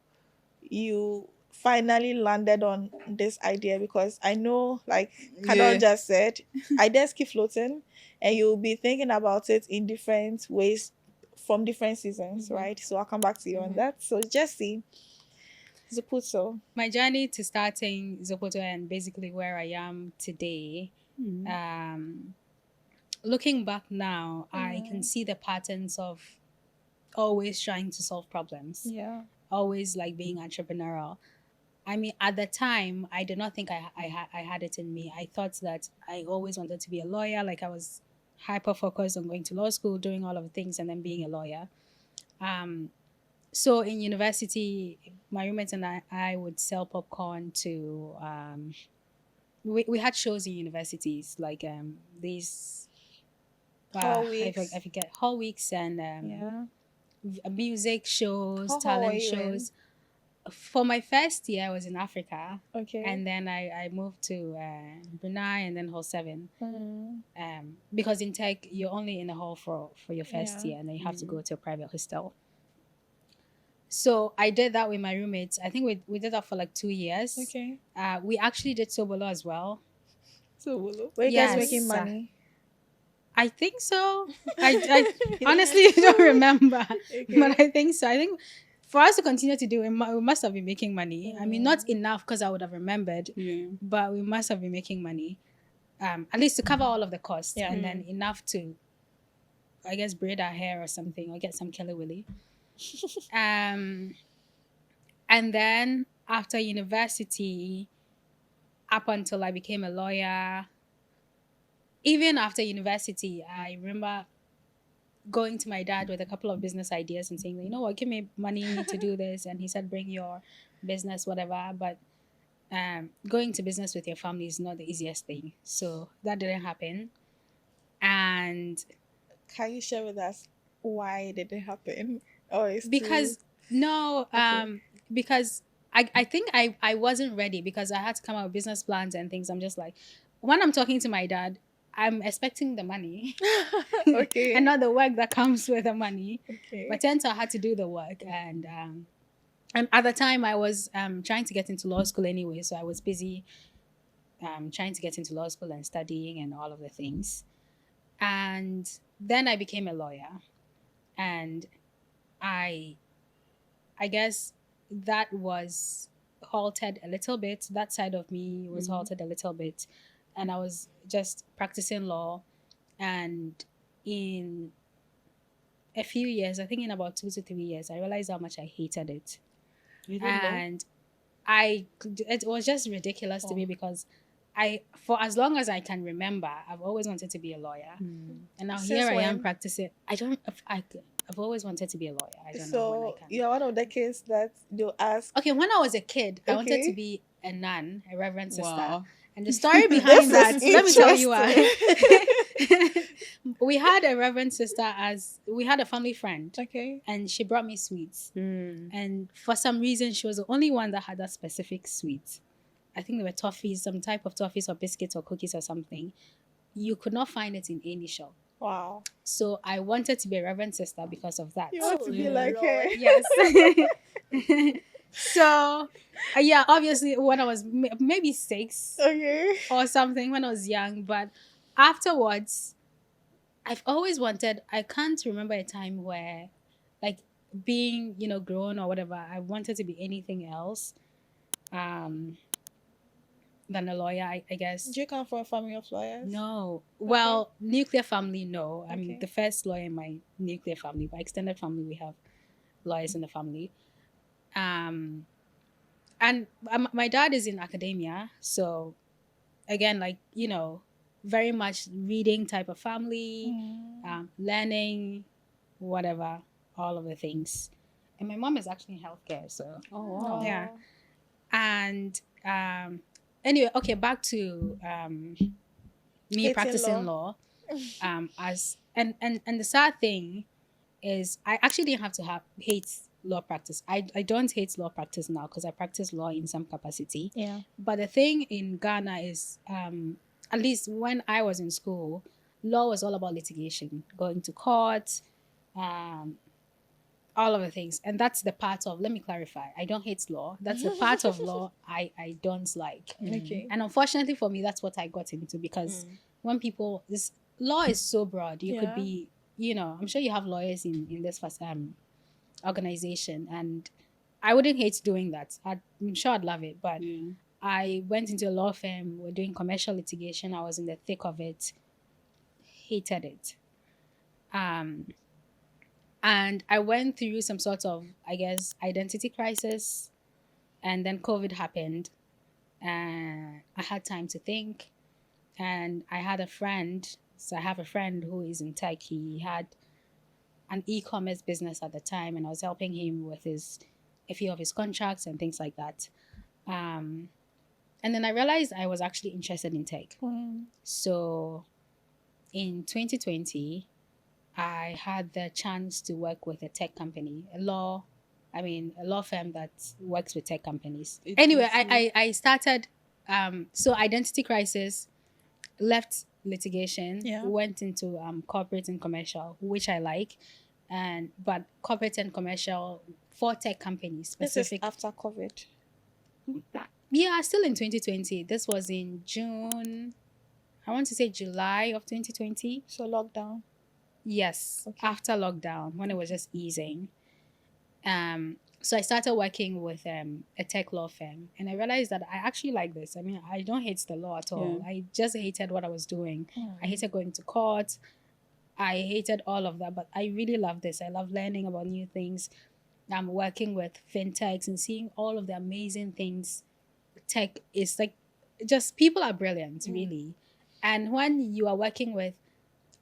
you finally landed on this idea, because I know, like Kadoon just said, ideas keep floating and you'll be thinking about it in different ways from different seasons, right? So I'll come back to you on that. So Jessie, Zuputo.
My journey to starting Zuputo and basically where I am today, looking back now, I can see the patterns of always trying to solve problems. Always like being entrepreneurial. I mean, at the time, I did not think I had it in me. I thought that I always wanted to be a lawyer. Like I was hyper focused on going to law school, doing all of the things, and then being a lawyer. So in university, my roommates and I would sell popcorn to. We had shows in universities like these.
Hall weeks.
I forget hall weeks and music shows, talent shows. For my first year, I was in Africa.
Okay.
And then I moved to Brunei and then Hall 7. Because in tech, you're only in a hall for your first year, and then you have to go to a private hostel. So I did that with my roommates. I think we did that for like 2 years.
Okay.
We actually did Sobolo as well.
Sobolo? Were you guys making money?
I think so. I honestly don't remember. But I think so. I think for us to continue to do it, we must have been making money. I mean, not enough because I would have remembered, but we must have been making money, at least to cover all of the costs, and then enough to, I guess, braid our hair or something, or get some Kelly Willy. And then after university, up until I became a lawyer, even after university, I remember going to my dad with a couple of business ideas and saying, you know what, give me money to do this. And he said, bring your business, whatever. But going to business with your family is not the easiest thing. So that didn't happen. And
can you share with us why it didn't happen?
Because I think I wasn't ready, because I had to come up with business plans and things. I'm just like, when I'm talking to my dad, I'm expecting the money
Okay.
and not the work that comes with the money.
Okay.
But then so I had to do the work, and at the time I was trying to get into law school anyway, so I was busy trying to get into law school and studying and all of the things. And then I became a lawyer, and I guess that was halted a little bit. That side of me was halted a little bit, and I was just practicing law. And in a few years, I think in about 2 to 3 years, I realized how much I hated it. And it was just ridiculous to me, because for as long as I can remember, I've always wanted to be a lawyer. And now
Since
here I am
when?
practicing. I've always wanted to be a lawyer. I don't know when
So
I can.
you're one of the kids that they'll ask.
Okay, when I was a kid, I wanted
Okay.
to be a nun, a reverend sister.
Wow.
And the story behind that,
This
let me
is
tell you why. We had a reverend sister we had a family friend,
Okay.
and she brought me sweets.
Mm.
And for some reason, she was the only one that had that specific sweet. I think they were toffees, some type of toffees or biscuits or cookies or something. You could not find it in any shop.
Wow.
So I wanted to be a reverend sister because of that.
You want to be
yeah,
like her.
Yes. So, yeah, obviously when I was maybe 6
Okay.
or something, when I was young, but afterwards, I've always wanted, I can't remember a time where, like, being, grown or whatever, I wanted to be anything else than a lawyer, I guess.
Do you come from a family of lawyers?
No. Well, nuclear family, no. I mean,
Okay.
the first lawyer in my nuclear family, but extended family, we have lawyers in the family. And my dad is in academia, so again, like, very much reading type of family, learning, whatever, all of the things. And my mom is actually in healthcare, so
Oh, wow.
yeah. And anyway, okay, back to me
Hating
practicing law. And the sad thing is, I actually didn't have to hate law practice. I don't hate law practice now, because I practice law in some capacity.
Yeah.
But the thing in Ghana is, at least when I was in school, law was all about litigation, going to court, all of the things. And that's the part of, let me clarify, I don't hate law. That's the part of law I don't like.
Okay.
And unfortunately for me, that's what I got into, because when people, this law is so broad. You could
Yeah.
be, I'm sure you have lawyers in this organization, and I wouldn't hate doing that. I'm sure I'd love it, but I went into a law firm. We're doing commercial litigation. I was in the thick of it. Hated it. And I went through some sort of, I guess, identity crisis, and then COVID happened, and I had time to think, and I had a friend. So I have a friend who is in tech. He had an e-commerce business at the time, and I was helping him with a few of his contracts and things like that. And then I realized I was actually interested in tech. So in 2020, I had the chance to work with a tech company, a law firm that works with tech companies. Anyway, I started, so identity crisis, left litigation, went into corporate and commercial, which I like, but corporate and commercial for tech companies specific.
This is after COVID.
Yeah, still in 2020. This was in June, I want to say July of 2020.
So lockdown.
Yes,
Okay.
after lockdown, when it was just easing. So I started working with a tech law firm, and I realized that I actually like this. I mean, I don't hate the law at all.
Yeah.
I just hated what I was doing. I hated going to court. I hated all of that, but I really love this. I love learning about new things. I'm working with fintechs and seeing all of the amazing things. Tech is like, just people are brilliant, really. And when you are working with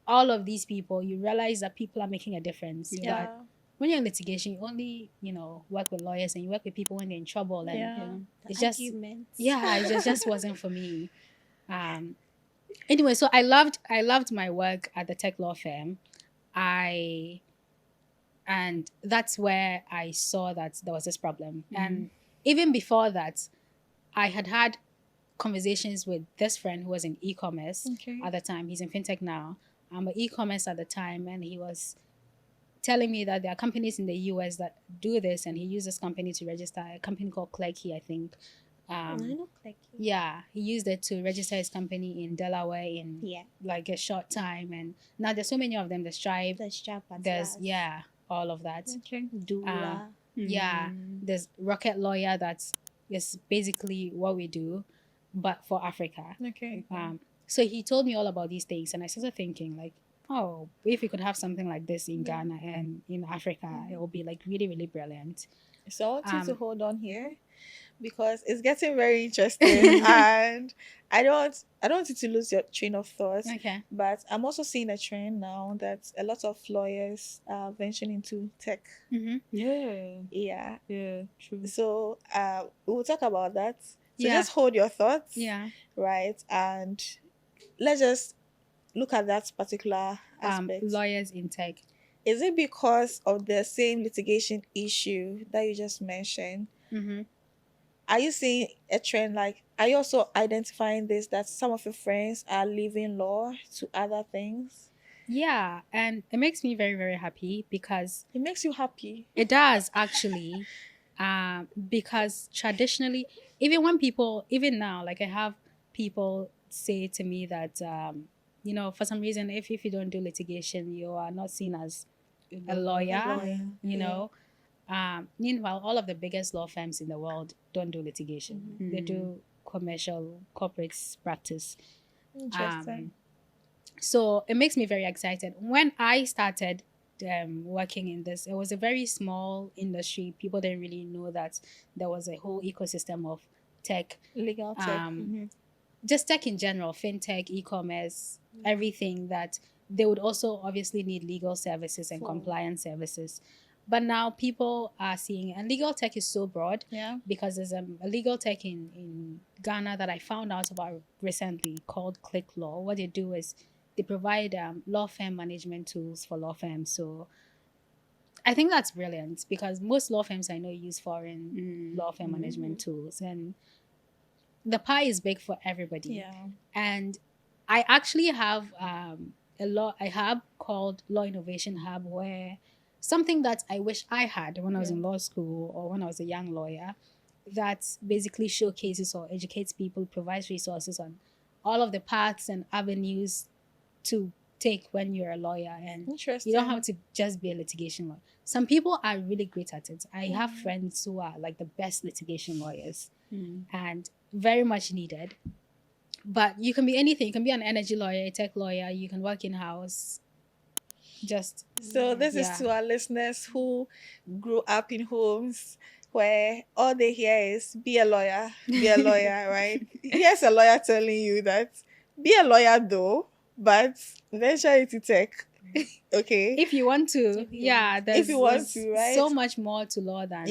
all of these people, you realize that people are making a difference.
Yeah.
But when you're in litigation, you only, work with lawyers, and you work with people when they're in trouble. And it's just, it just wasn't for me. Anyway, so I loved my work at the tech law firm. And that's where I saw that there was this problem. And even before that, I had conversations with this friend who was in e-commerce
Okay.
at the time. He's in fintech now. But e-commerce at the time, and he was telling me that there are companies in the US that do this, and he used this company to register, a company called Clerky, I think.
I know, like,
Yeah, he used it to register his company in Delaware in
yeah,
like a short time, and now there's so many of them. The Stripe,
the strap at
there's
last.
all of that.
Okay.
Doula.
Yeah, there's Rocket Lawyer, that's is basically what we do, but for Africa.
Okay.
So he told me all about these things, and I started thinking like, oh, if we could have something like this in Ghana and in Africa, it would be like really, really brilliant.
So I want you to hold on here because it's getting very interesting, and I don't want you to lose your train of thought.
Okay.
But I'm also seeing a trend now that a lot of lawyers are venturing into tech.
Mm-hmm.
Yeah.
Yeah, true.
So we'll talk about that. So
Yeah.
just hold your thoughts.
Yeah.
Right. And let's just look at that particular aspect.
Lawyers in tech.
Is it because of the same litigation issue that you just mentioned?
Mm-hmm.
Are you seeing a trend? Like, are you also identifying this, that some of your friends are leaving law to other things?
Yeah, and it makes me very, very happy because
It makes you happy.
it does actually. Because traditionally, even now, like I have people say to me that, for some reason, if you don't do litigation, you are not seen as a lawyer, you know. Meanwhile, all of the biggest law firms in the world don't do litigation. They do commercial corporate practice.
Interesting.
So it makes me very excited. When I started working in this, it was a very small industry. People didn't really know that there was a whole ecosystem of tech,
Legal tech.
just tech in general, fintech, e-commerce, everything that they would also obviously need legal services and compliance services. But now people are seeing, and legal tech is so broad because there's a legal tech in Ghana that I found out about recently called Click Law. What they do is they provide law firm management tools for law firms. So I think that's brilliant because most law firms I know use foreign law firm management tools, and the pie is big for everybody.
Yeah.
And I actually have a hub called Law Innovation Hub, where something that I wish I had when I was in law school or when I was a young lawyer, that basically showcases or educates people, provides resources on all of the paths and avenues to take when you're a lawyer. And
Interesting.
you don't have to just be a litigation lawyer. Some people are really great at it. I have friends who are like the best litigation lawyers and very much needed. But you can be anything. You can be an energy lawyer, a tech lawyer. You can work in-house.
So this is to our listeners who grew up in homes where all they hear is be a lawyer, right? Here's a lawyer telling you that be a lawyer though, but venture into tech. Okay.
If you want to, there's
right?
so much more to law than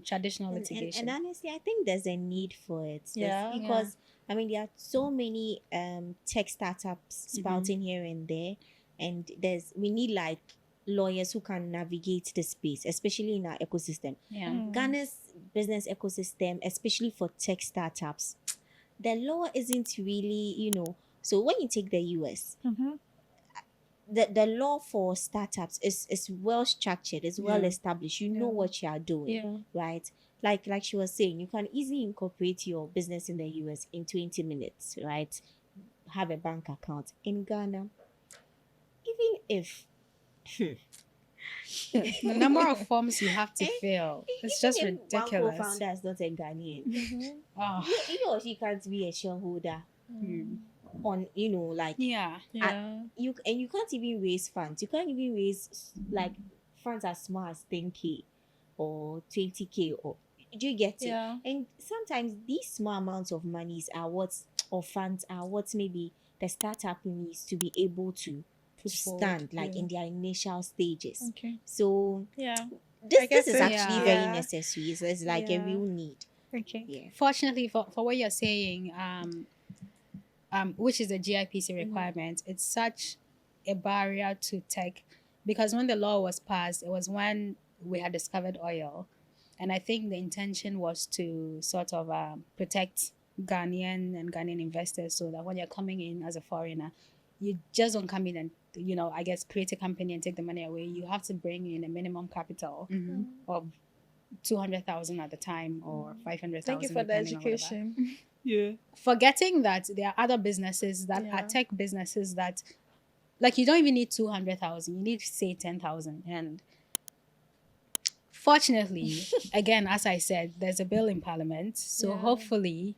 traditional
And
litigation.
honestly, I think there's a need for it.
Yeah.
Because I mean, there are so many tech startups sprouting here and there, and we need like lawyers who can navigate the space, especially in our ecosystem. Ghana's business ecosystem, especially for tech startups, the law isn't really, so when you take the US, the law for startups is well structured, it's well established. You know what you are doing, right? Like she was saying, you can easily incorporate your business in the US in 20 minutes, right? Have a bank account. In Ghana, even if
the number of forms you have to fill, it's just
even if
ridiculous.
one co-founder is not a Ghanaian,
Oh,
he or she can't be a shareholder on, you can't even raise funds. You can't even raise like funds as small as 10K or 20K, or do you get it?
Yeah.
And sometimes these small amounts of monies or funds are what maybe the startup needs to be able to stand like in their initial stages.
Okay.
So
Yeah.
this is actually very
Yeah.
necessary. So it's like a real need.
Okay.
Yeah.
fortunately for what you're saying, which is a GIPC requirement, it's such a barrier to tech because when the law was passed, it was when we had discovered oil. And I think the intention was to sort of protect Ghanaian and Ghanaian investors, so that when you're coming in as a foreigner, you just don't come in and, I guess, create a company and take the money away. You have to bring in a minimum capital of 200,000 at the time, or 500,000.
Thank you for the education.
Yeah.
Forgetting that there are other businesses that are tech businesses that, like, you don't even need 200,000. You need, say, 10,000. And fortunately, again, as I said, there's a bill in Parliament. So hopefully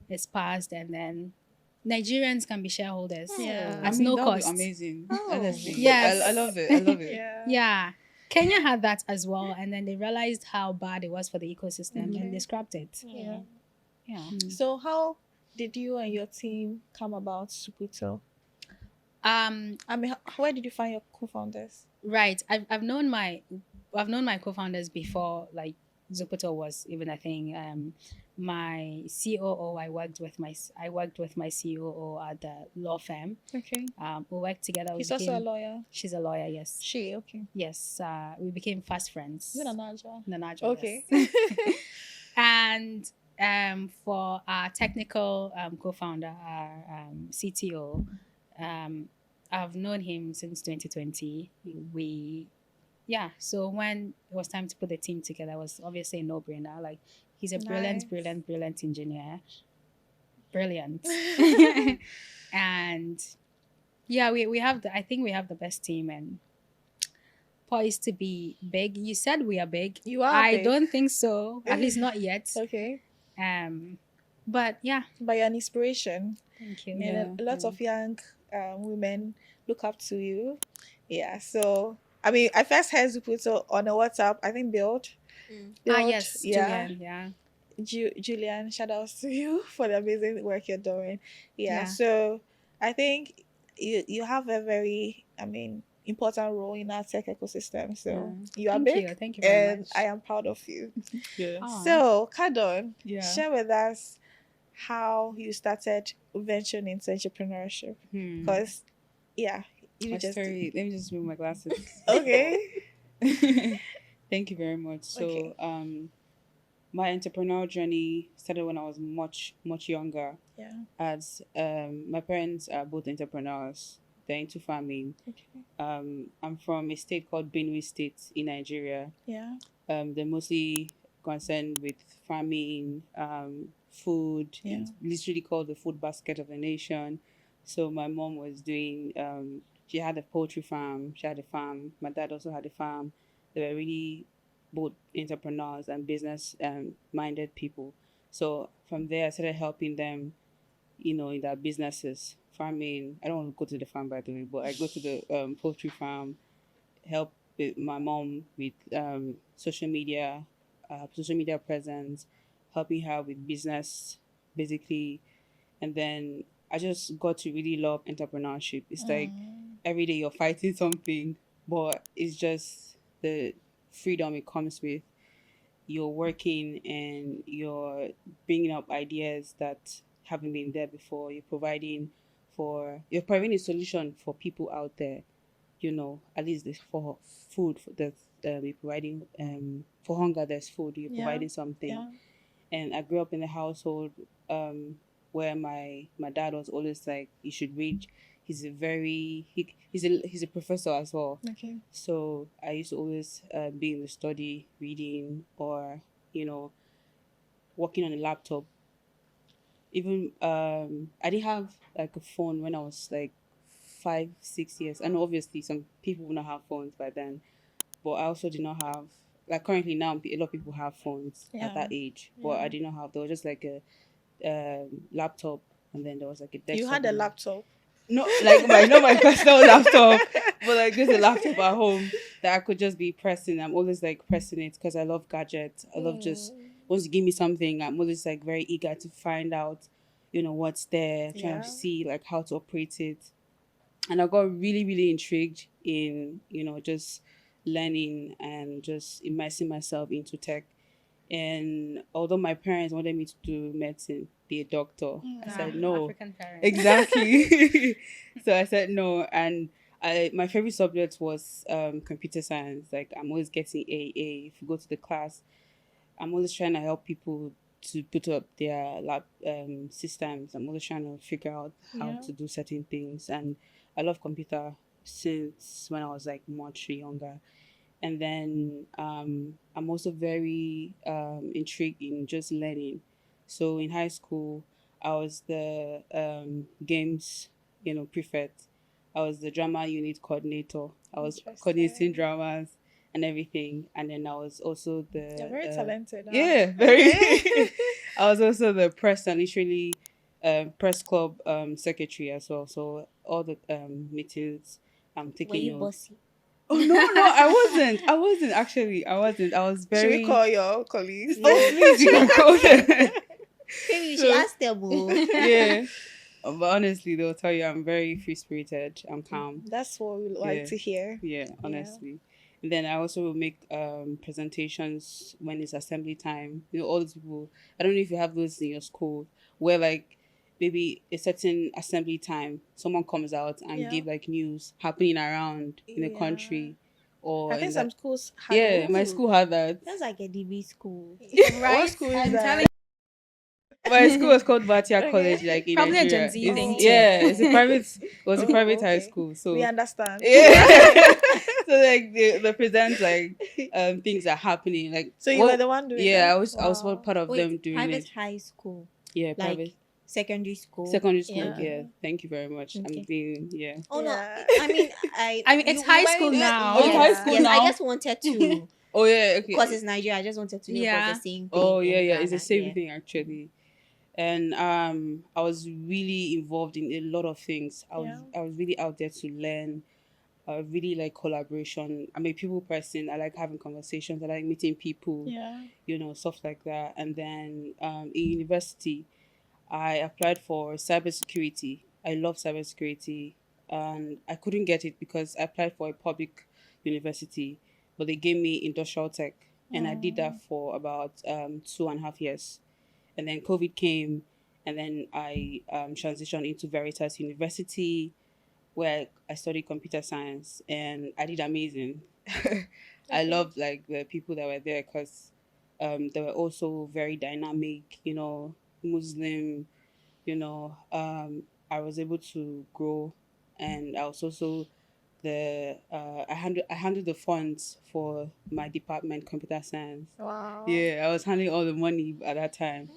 it's passed, and then Nigerians can be shareholders at no cost.
Amazing.
Oh.
Honestly.
Yes.
I love it. I love it.
Yeah. Kenya had that as well, and then they realized how bad it was for the ecosystem, and they scrapped it.
Yeah.
Yeah.
So how did you and your team come about Zuputo? I mean, where did you find your co-founders?
Right. I've known my co-founders before, like, Zuputo was even a thing. My COO, I worked with my COO at the law firm.
Okay.
We worked together.
He's also a lawyer.
She's a lawyer, yes.
She, okay.
Yes. We became fast friends.
Is it Nanaja?
Nanaja,
Okay.
yes. And for our technical co-founder, our CTO, I've known him since 2020. So when it was time to put the team together, it was obviously a no-brainer. Like, he's a brilliant engineer. Brilliant. And yeah, we have I think we have the best team and poised to be big. You said we are big.
You are
I
big.
don't think so. At least not yet.
Okay.
But yeah.
But you're an inspiration.
Thank you.
And a lot of young women look up to you. Yeah. So, I mean, I first heard Zuputo on a WhatsApp. I think Build.
Yes.
Yeah.
Julian, yeah.
Julian, shout out to you for the amazing work you're doing. Yeah.
Yeah.
So, I think you have a very, important role in our tech ecosystem. So, you are big.
Thank you very much.
I am proud of you.
Yeah.
Aw.
So, Kadoon,
Yeah.
share with us how you started venturing into entrepreneurship. Because,
My story, let me just remove my glasses.
Okay.
Thank you very much. So,
Okay.
my entrepreneurial journey started when I was much, much younger.
Yeah.
As my parents are both entrepreneurs. They're into farming.
Okay.
I'm from a state called Benue State in Nigeria.
Yeah.
They're mostly concerned with farming, food.
Yeah.
It's literally called the food basket of the nation. So my mom was doing, she had a poultry farm, she had a farm. My dad also had a farm. They were really both entrepreneurs and business minded people. So from there, I started helping them, in their businesses, farming. I don't want to go to the farm, by the way, but I go to the poultry farm, help with my mom with social media presence, helping her with business, basically. And then I just got to really love entrepreneurship. It's like every day you're fighting something, but it's just the freedom it comes with. You're working and you're bringing up ideas that haven't been there before. You're providing a solution for people out there. At least for food that we're providing. For hunger, there's food. You're providing something.
Yeah.
And I grew up in a household where my dad was always like, you should read. He's a professor as well.
Okay.
So I used to always be in the study reading or working on a laptop. Even I didn't have like a phone when I was like 5-6 years. I know obviously some people will not have phones by then, but I also did not have, like, currently now a lot of people have phones at that age, but I did not have. There was just like a laptop, and then there was like a desktop.
You had a laptop.
No, like my personal laptop, but like there's a laptop at home that I could just be pressing. I'm always like pressing it because I love gadgets. I love just, once you give me something, I'm always like very eager to find out, what's there, trying to see like how to operate it. And I got really, really intrigued in, just learning and just immersing myself into tech. And although my parents wanted me to do medicine, be a doctor, I said no.
African parents.
Exactly. So I said no. And my favorite subject was computer science. Like, I'm always getting A. If you go to the class, I'm always trying to help people to put up their lab systems. I'm also trying to figure out how to do certain things. And I love computer since when I was like much younger. And then I'm also very intrigued in just learning. So in high school, I was the games, prefect. I was the drama unit coordinator. I was coordinating dramas and everything. And then I was also the...
You're very talented. Huh?
Yeah, very. I was also the press and literally press club secretary as well. So all the meetings, I'm taking
Were you
notes.
bossy?
Oh no, I wasn't actually. I was very.
Should we call your colleagues?
Oh, please, you can call them.
Maybe you should ask them.
Yeah. But honestly, they'll tell you I'm very free spirited. I'm calm.
That's what we like to hear.
Yeah, honestly. And then I also will make presentations when it's assembly time. All those people. I don't know if you have those in your school where like maybe a certain assembly time, someone comes out and give like news happening around in the country. Or
I think some schools have
my school had that.
That's like a DB school.
Right? What school is that?
My school was called Batia College, like in
probably
Nigeria.
A Gen Z thing.
Yeah, it was a private high school. So
we understand.
Yeah. So like they present like things are happening. Like
so you were the one doing
that?
I
was part of them doing
private
it.
High school.
Yeah,
like
private.
Secondary school.
Yeah. Thank you very much.
Okay.
I'm being
Oh no, I mean
it's high school now.
Oh, high school now.
I just wanted to.
Oh yeah, okay.
Because it's Nigeria, I just wanted to know if it was the same thing.
Oh yeah, it's the same thing actually. And I was really involved in a lot of things. I was really out there to learn. I really like collaboration. I'm a people person. I like having conversations. I like meeting people. Stuff like that. And then in university, I applied for cybersecurity. I love cybersecurity, and I couldn't get it because I applied for a public university, but they gave me industrial tech, and I did that for about 2.5 years. And then COVID came, and then I transitioned into Veritas University, where I studied computer science, and I did amazing. I loved like the people that were there because they were also very dynamic, Muslim, I was able to grow, and I was also I handled the funds for my department, computer science.
Wow.
Yeah, I was handling all the money at that time.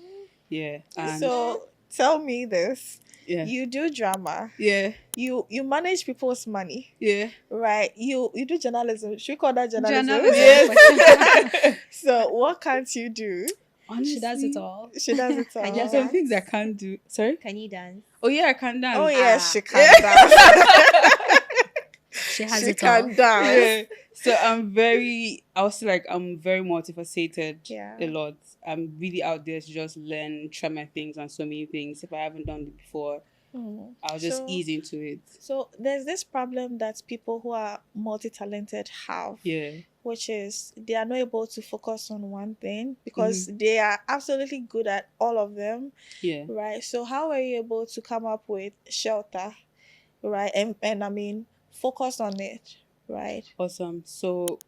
Yeah. And
so tell me this.
Yeah.
You do drama.
Yeah.
You manage people's money.
Yeah.
Right. You do journalism. Should we call that journalism?
Yes.
So what can't you do?
Honestly,
she does it all.
There's some things I can't do. Sorry?
Can you dance?
Oh yeah, I can dance.
Oh yeah, she can dance.
She has
she
it
can
all.
dance.
Yeah. So I'm very multifaceted.
Yeah.
A lot. I'm really out there to just learn, try my things and so many things. If I haven't done it before, I'll just ease into it.
So there's this problem that people who are multi-talented have.
Yeah.
Which is they are not able to focus on one thing because they are absolutely good at all of them.
Yeah.
Right. So how are you able to come up with Shelther? Right. And I mean, focus on it. Right.
Awesome. So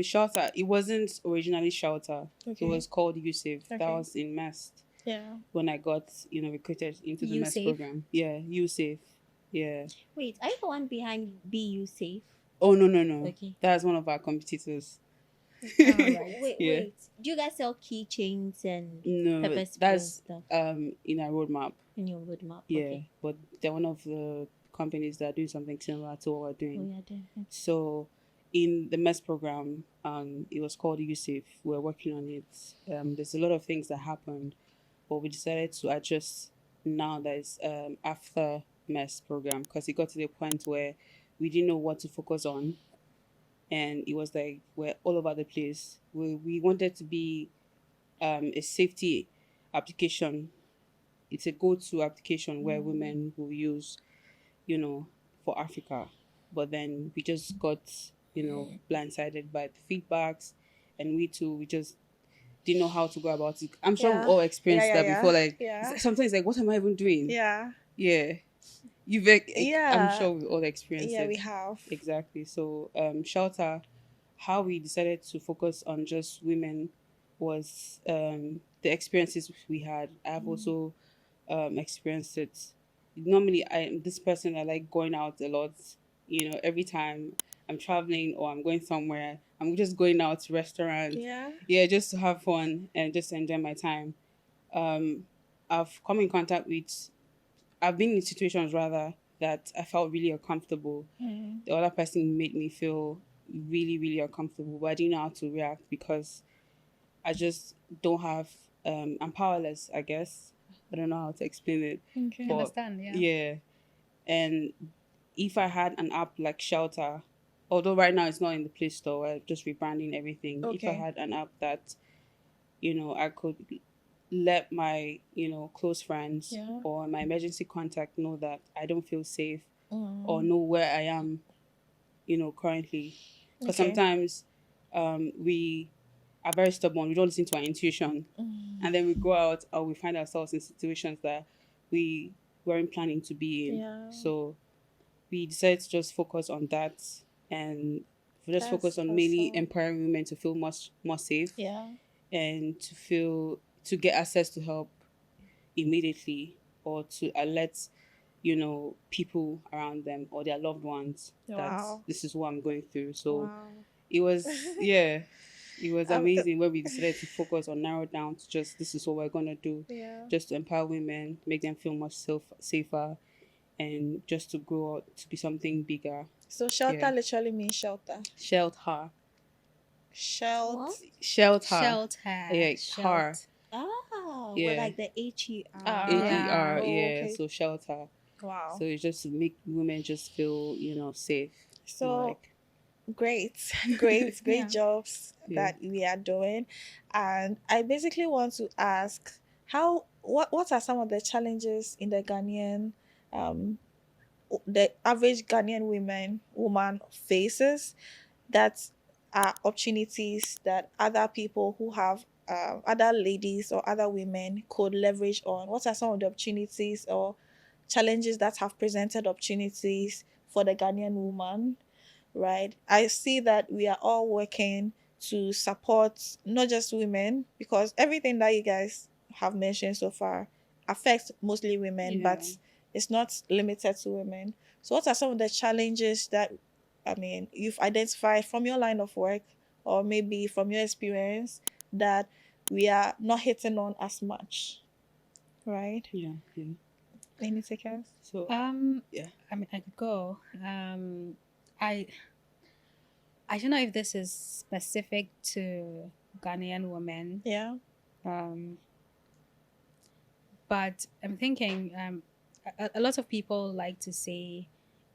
Shelther, it wasn't originally Shelther. Okay. It was called USAFE. Okay. That was in MEST.
Yeah.
When I got, recruited into the MEST program. Yeah, USAFE. Yeah.
Wait, are you the one behind BU Safe?
Oh no.
Okay.
That's one of our competitors.
Right. Wait. Do you guys sell keychains and pepper spray
that's
stuff?
In our roadmap.
In your roadmap.
Yeah.
Okay.
But they're one of the companies that are doing something similar to what we're doing.
Oh, yeah,
so in the MEST program, it was called USAFE. We're working on it. There's a lot of things that happened, but we decided to adjust now that it's after MEST program because it got to the point where we didn't know what to focus on, and it was like we're all over the place. We wanted to be a safety application. It's a go-to application where women will use, for Africa. But then we just got, blindsided by the feedbacks, and we just didn't know how to go about it. I'm sure we've all experienced that before. Like sometimes, like, what am I even doing?
Yeah.
I'm sure we all experienced it.
Yeah, we have.
Exactly. So Shelther, how we decided to focus on just women was the experiences we had, I've also experienced it. Normally, I'm this person, I like going out a lot. Every time I'm traveling or I'm going somewhere, I'm just going out to restaurants. Yeah, just to have fun and just enjoy my time. I've come in contact with, I've been in situations rather that I felt really uncomfortable. The other person made me feel really, really uncomfortable, but I didn't know how to react because I just don't have, I'm powerless, I guess. I don't know how to explain it.
Okay. I understand, yeah.
Yeah. And if I had an app like Shelther, although right now it's not in the Play Store, we're just rebranding everything. If I had an app that, I could let my, close friends or my emergency contact know that I don't feel safe or know where I am, currently. Because sometimes we are very stubborn. We don't listen to our intuition. And then we go out or we find ourselves in situations that we weren't planning to be in.
Yeah.
So we decided to just focus on that and just focus on
That's
mainly
awesome.
empowering women to feel much more safe.
Yeah.
And to get access to help immediately or to alert, people around them or their loved ones that this is what I'm going through. So it was, yeah, it was amazing when we decided to focus or narrow down to just this is what we're going to do, just to empower women, make them feel much safer, and just to grow up to be something bigger.
So Shelter literally means shelter.
Shelter.
Shelter.
Yeah, car.
Well, like the HER.
HER,
okay.
So Shelter.
Wow.
So it's just to make women just feel, safe.
So great jobs that we are doing. And I basically want to ask what are some of the challenges in the Ghanaian the average Ghanaian woman faces that are opportunities that other people who have other ladies or other women could leverage on? What are some of the opportunities or challenges that have presented opportunities for the Ghanaian woman, right? I see that we are all working to support not just women, because everything that you guys have mentioned so far affects mostly women, but it's not limited to women. So what are some of the challenges that, you've identified from your line of work or maybe from your experience that we are not hitting on as much, right?
Yeah.
Any takers?
So
I could go. I don't know if this is specific to Ghanaian women.
Yeah.
But I'm thinking a lot of people like to say,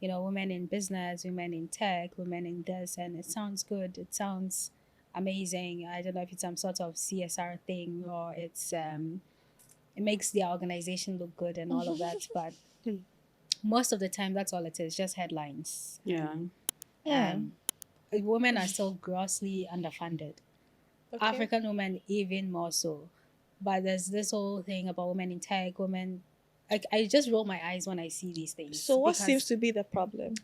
women in business, women in tech, women in this, and it sounds good. It sounds amazing. I don't know if it's some sort of CSR thing or it's it makes their organization look good and all of that. But most of the time, that's all it is, just headlines. Women are still grossly underfunded.
Okay.
African women even more so. But there's this whole thing about women in tech, women. I just roll my eyes when I see these things.
So what seems to be the problem?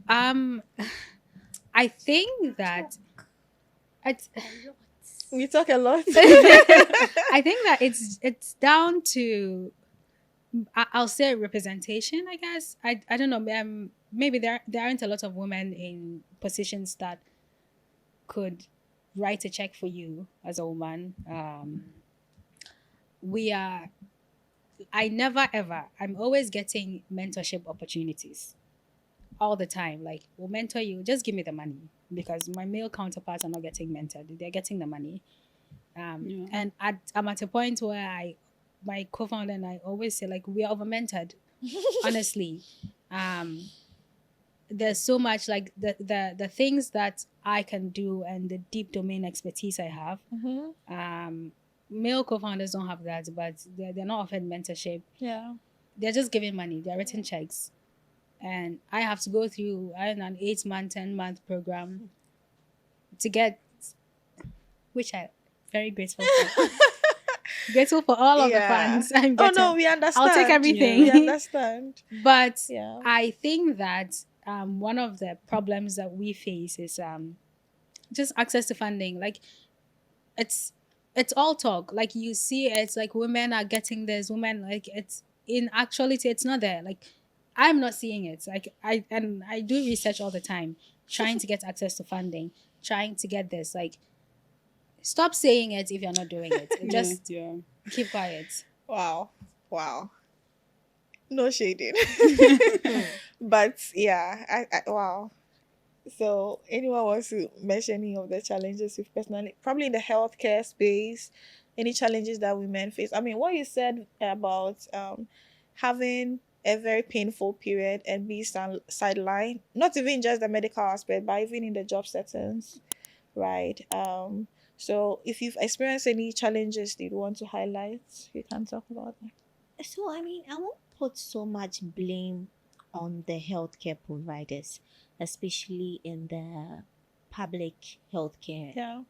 I think that
we talk a lot.
I think that it's down to I'll say representation, I guess. I don't know. Maybe there aren't a lot of women in positions that could write a check for you as a woman. I'm always getting mentorship opportunities all the time. Like, we'll mentor you, just give me the money, because my male counterparts are not getting mentored. They're getting the money. And I'm at a point where my co-founder and I always say, like, we are over-mentored, honestly. There's so much, like, the things that I can do and the deep domain expertise I have. Male co-founders don't have that, but they're not offered mentorship.
Yeah.
They're just giving money. They're written checks. And I have to go through an 8-month, 10-month program to get, which I'm very grateful for. Grateful for all of the funds I'm getting.
Oh, no, we understand.
I'll take everything.
We understand.
But I think that one of the problems that we face is just access to funding. Like, it's all talk. Like you see, it's like women are getting this, women like it's in actuality, it's not there. Like I'm not seeing it. Like I do research all the time, trying to get access to funding, trying to get this. Like stop saying it if you're not doing it. Just keep quiet.
Wow. No shading. But yeah, I wow. So anyone wants to mention any of the challenges you've personally, probably in the healthcare space, any challenges that women face? I mean, what you said about having a very painful period and be sidelined, not even just the medical aspect, but even in the job settings, right? So if you've experienced any challenges that you want to highlight, you can talk about that.
So, I mean, I won't put so much blame on the healthcare providers, especially in the public healthcare
Yeah.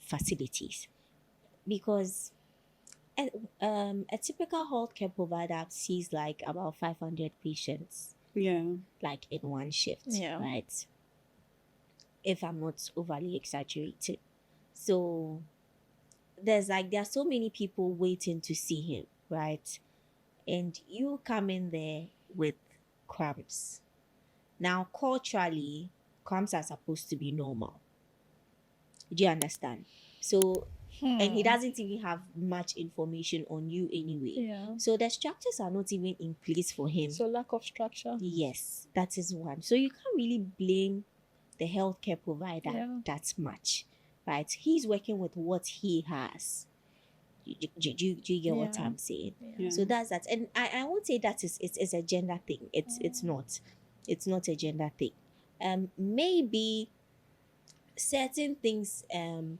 facilities, because a typical healthcare provider sees like about 500 patients like in one shift,
Yeah.
right? If I'm not overly exaggerating. So there are so many people waiting to see him, right? And you come in there with crumbs. Now, culturally, crumbs are supposed to be normal. Do you understand? So, and he doesn't even have much information on you anyway.
Yeah.
So the structures are not even in place for him.
So lack of structure.
Yes, that is one. So you can't really blame the healthcare provider that much, right? He's working with what he has. Do you get what I'm saying?
Yeah.
So that's that. And I won't say that it's a gender thing. It's not. It's not a gender thing. Maybe certain things, in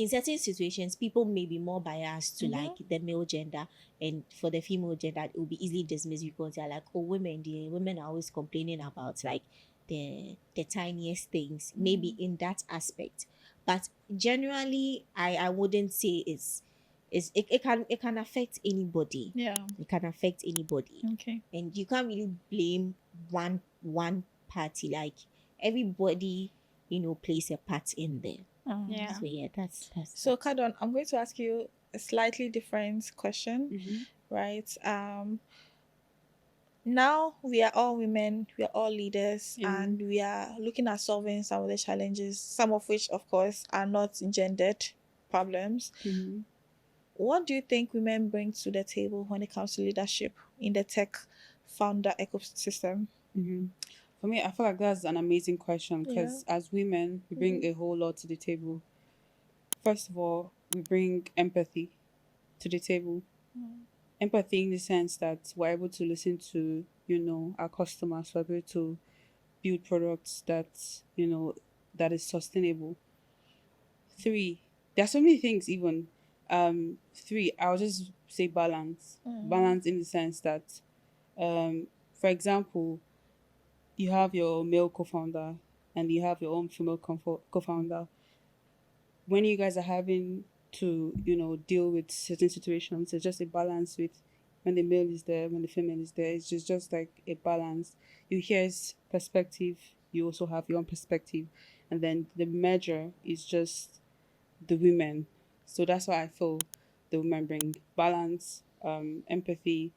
certain situations, people may be more biased to like the male gender, and for the female gender, it will be easily dismissed because they're like, oh, women are always complaining about like the tiniest things. Maybe in that aspect, but generally, I wouldn't say it can affect anybody.
Yeah.
It can affect anybody.
Okay.
And you can't really blame one party. Like everybody, plays a part in there.
Yeah.
So yeah, that's
So Kadoon, I'm going to ask you a slightly different question, right? Now we are all women, we are all leaders, and we are looking at solving some of the challenges, some of which, of course, are not gendered problems. What do you think women bring to the table when it comes to leadership in the tech founder ecosystem?
For me, I feel like that's an amazing question because as women, we bring a whole lot to the table. First of all, we bring empathy to the table. Empathy in the sense that we're able to listen to, our customers, we're able to build products that, that is sustainable. 3, there are so many things even. 3, I'll just say balance. Balance in the sense that, for example, you have your male co-founder and you have your own female co-founder. When you guys are having to, deal with certain situations, it's just a balance with when the male is there, when the female is there. It's just like a balance. You hear his perspective, you also have your own perspective. And then the measure is just the women. So that's why I feel the women bring balance, empathy,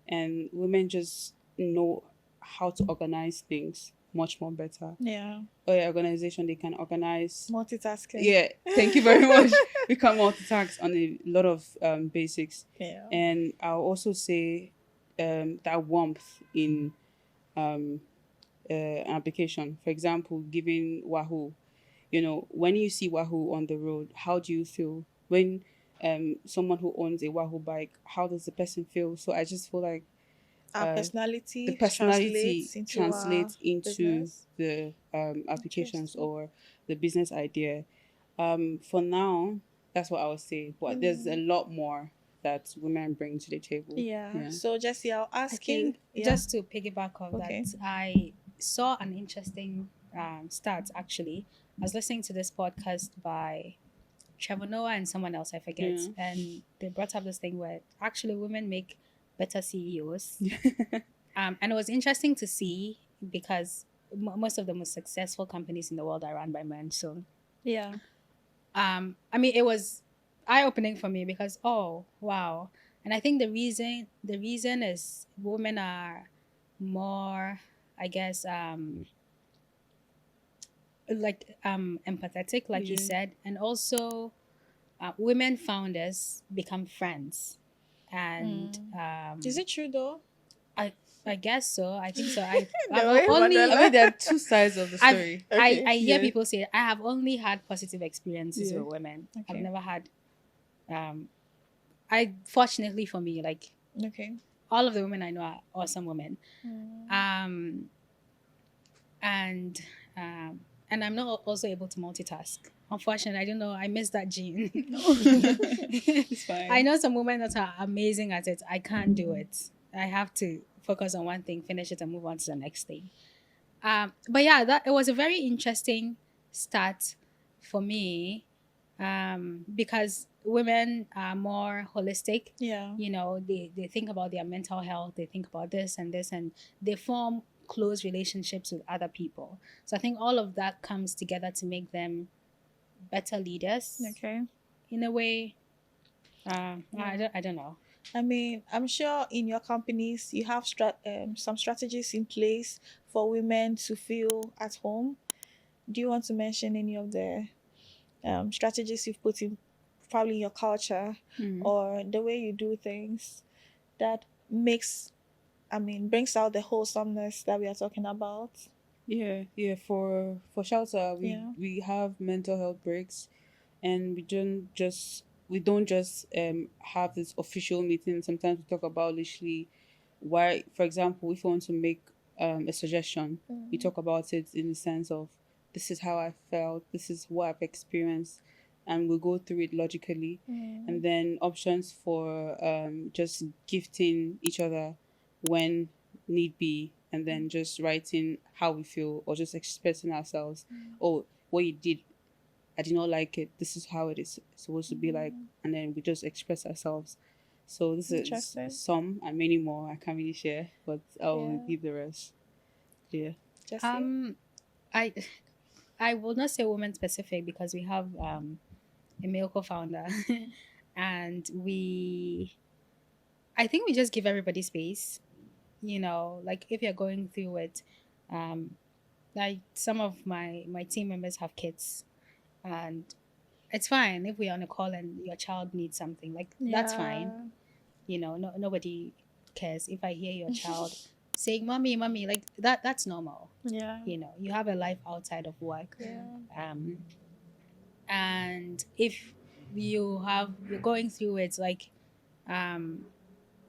and women just know how to organize things much more better.
Yeah.
Organization, they can organize.
Multitasking.
Yeah, thank you very much. We can multitask on a lot of basics.
Yeah.
And I'll also say that warmth in an application. For example, giving Wahoo. When you see Wahoo on the road, how do you feel? When someone who owns a Wahoo bike, how does the person feel? So I just feel like
Our personality,
the personality translates into
business.
the applications or the business idea. For now, that's what I would say. But there's a lot more that women bring to the table.
Yeah. So Jessie, I'll ask you.
Just to piggyback on that, I saw an interesting stat actually. I was listening to this podcast by Trevor Noah and someone else, I forget. And they brought up this thing where actually women make better CEOs. And it was interesting to see because most of the most successful companies in the world are run by men. So
yeah.
I mean, it was eye-opening for me because, oh wow. And I think the reason is women are more, I guess, empathetic, like you
Yeah.
said, and also women founders become friends, and
Is it true though?
I guess so. I think so. I've
No way,
only
Emmanuella.
I mean, there are two sides of the
I've,
story.
Okay.
I hear
Yeah.
people say I have only had positive experiences
Yeah.
with women. I've
Okay.
never had. I fortunately for me, like
Okay.
all of the women I know are awesome women. And I'm not also able to multitask. Unfortunately, I don't know. I miss that gene.
It's fine.
I know some women that are amazing at it. I can't do it. I have to focus on one thing, finish it, and move on to the next thing. But yeah, that it was a very interesting start for me, because women are more holistic.
Yeah.
You know, they think about their mental health, they think about this, and they form close relationships with other people. So I think all of that comes together to make them better leaders
Okay.
in a way. I don't know.
I mean, I'm sure in your companies you have some strategies in place for women to feel at home. Do you want to mention any of the strategies you've put in, probably in your culture or the way you do things that brings out the wholesomeness that we are talking about?
Yeah. For Shelther,
Yeah.
we have mental health breaks, and we don't just have this official meeting. Sometimes we talk about literally why, for example, if you want to make a suggestion, we talk about it in the sense of this is how I felt, this is what I've experienced, and we'll go through it logically, and then options for just gifting each other when need be, and then just writing how we feel or just expressing ourselves. Oh, what you did, I did not like it. This is how it is supposed to be like, and then we just express ourselves. So this is
Interesting.
some and many more I can't really share, but I'll
Yeah.
leave the rest. Yeah.
Jessie?
I will not say women specific because we have a male co-founder and I think we just give everybody space, you know, like if you're going through it, like some of my team members have kids, and it's fine if we're on a call and your child needs something, like that's fine, you know. Nobody cares if I hear your child saying mommy, like that's normal.
Yeah.
You know, you have a life outside of work.
Yeah.
And if you're going through it, like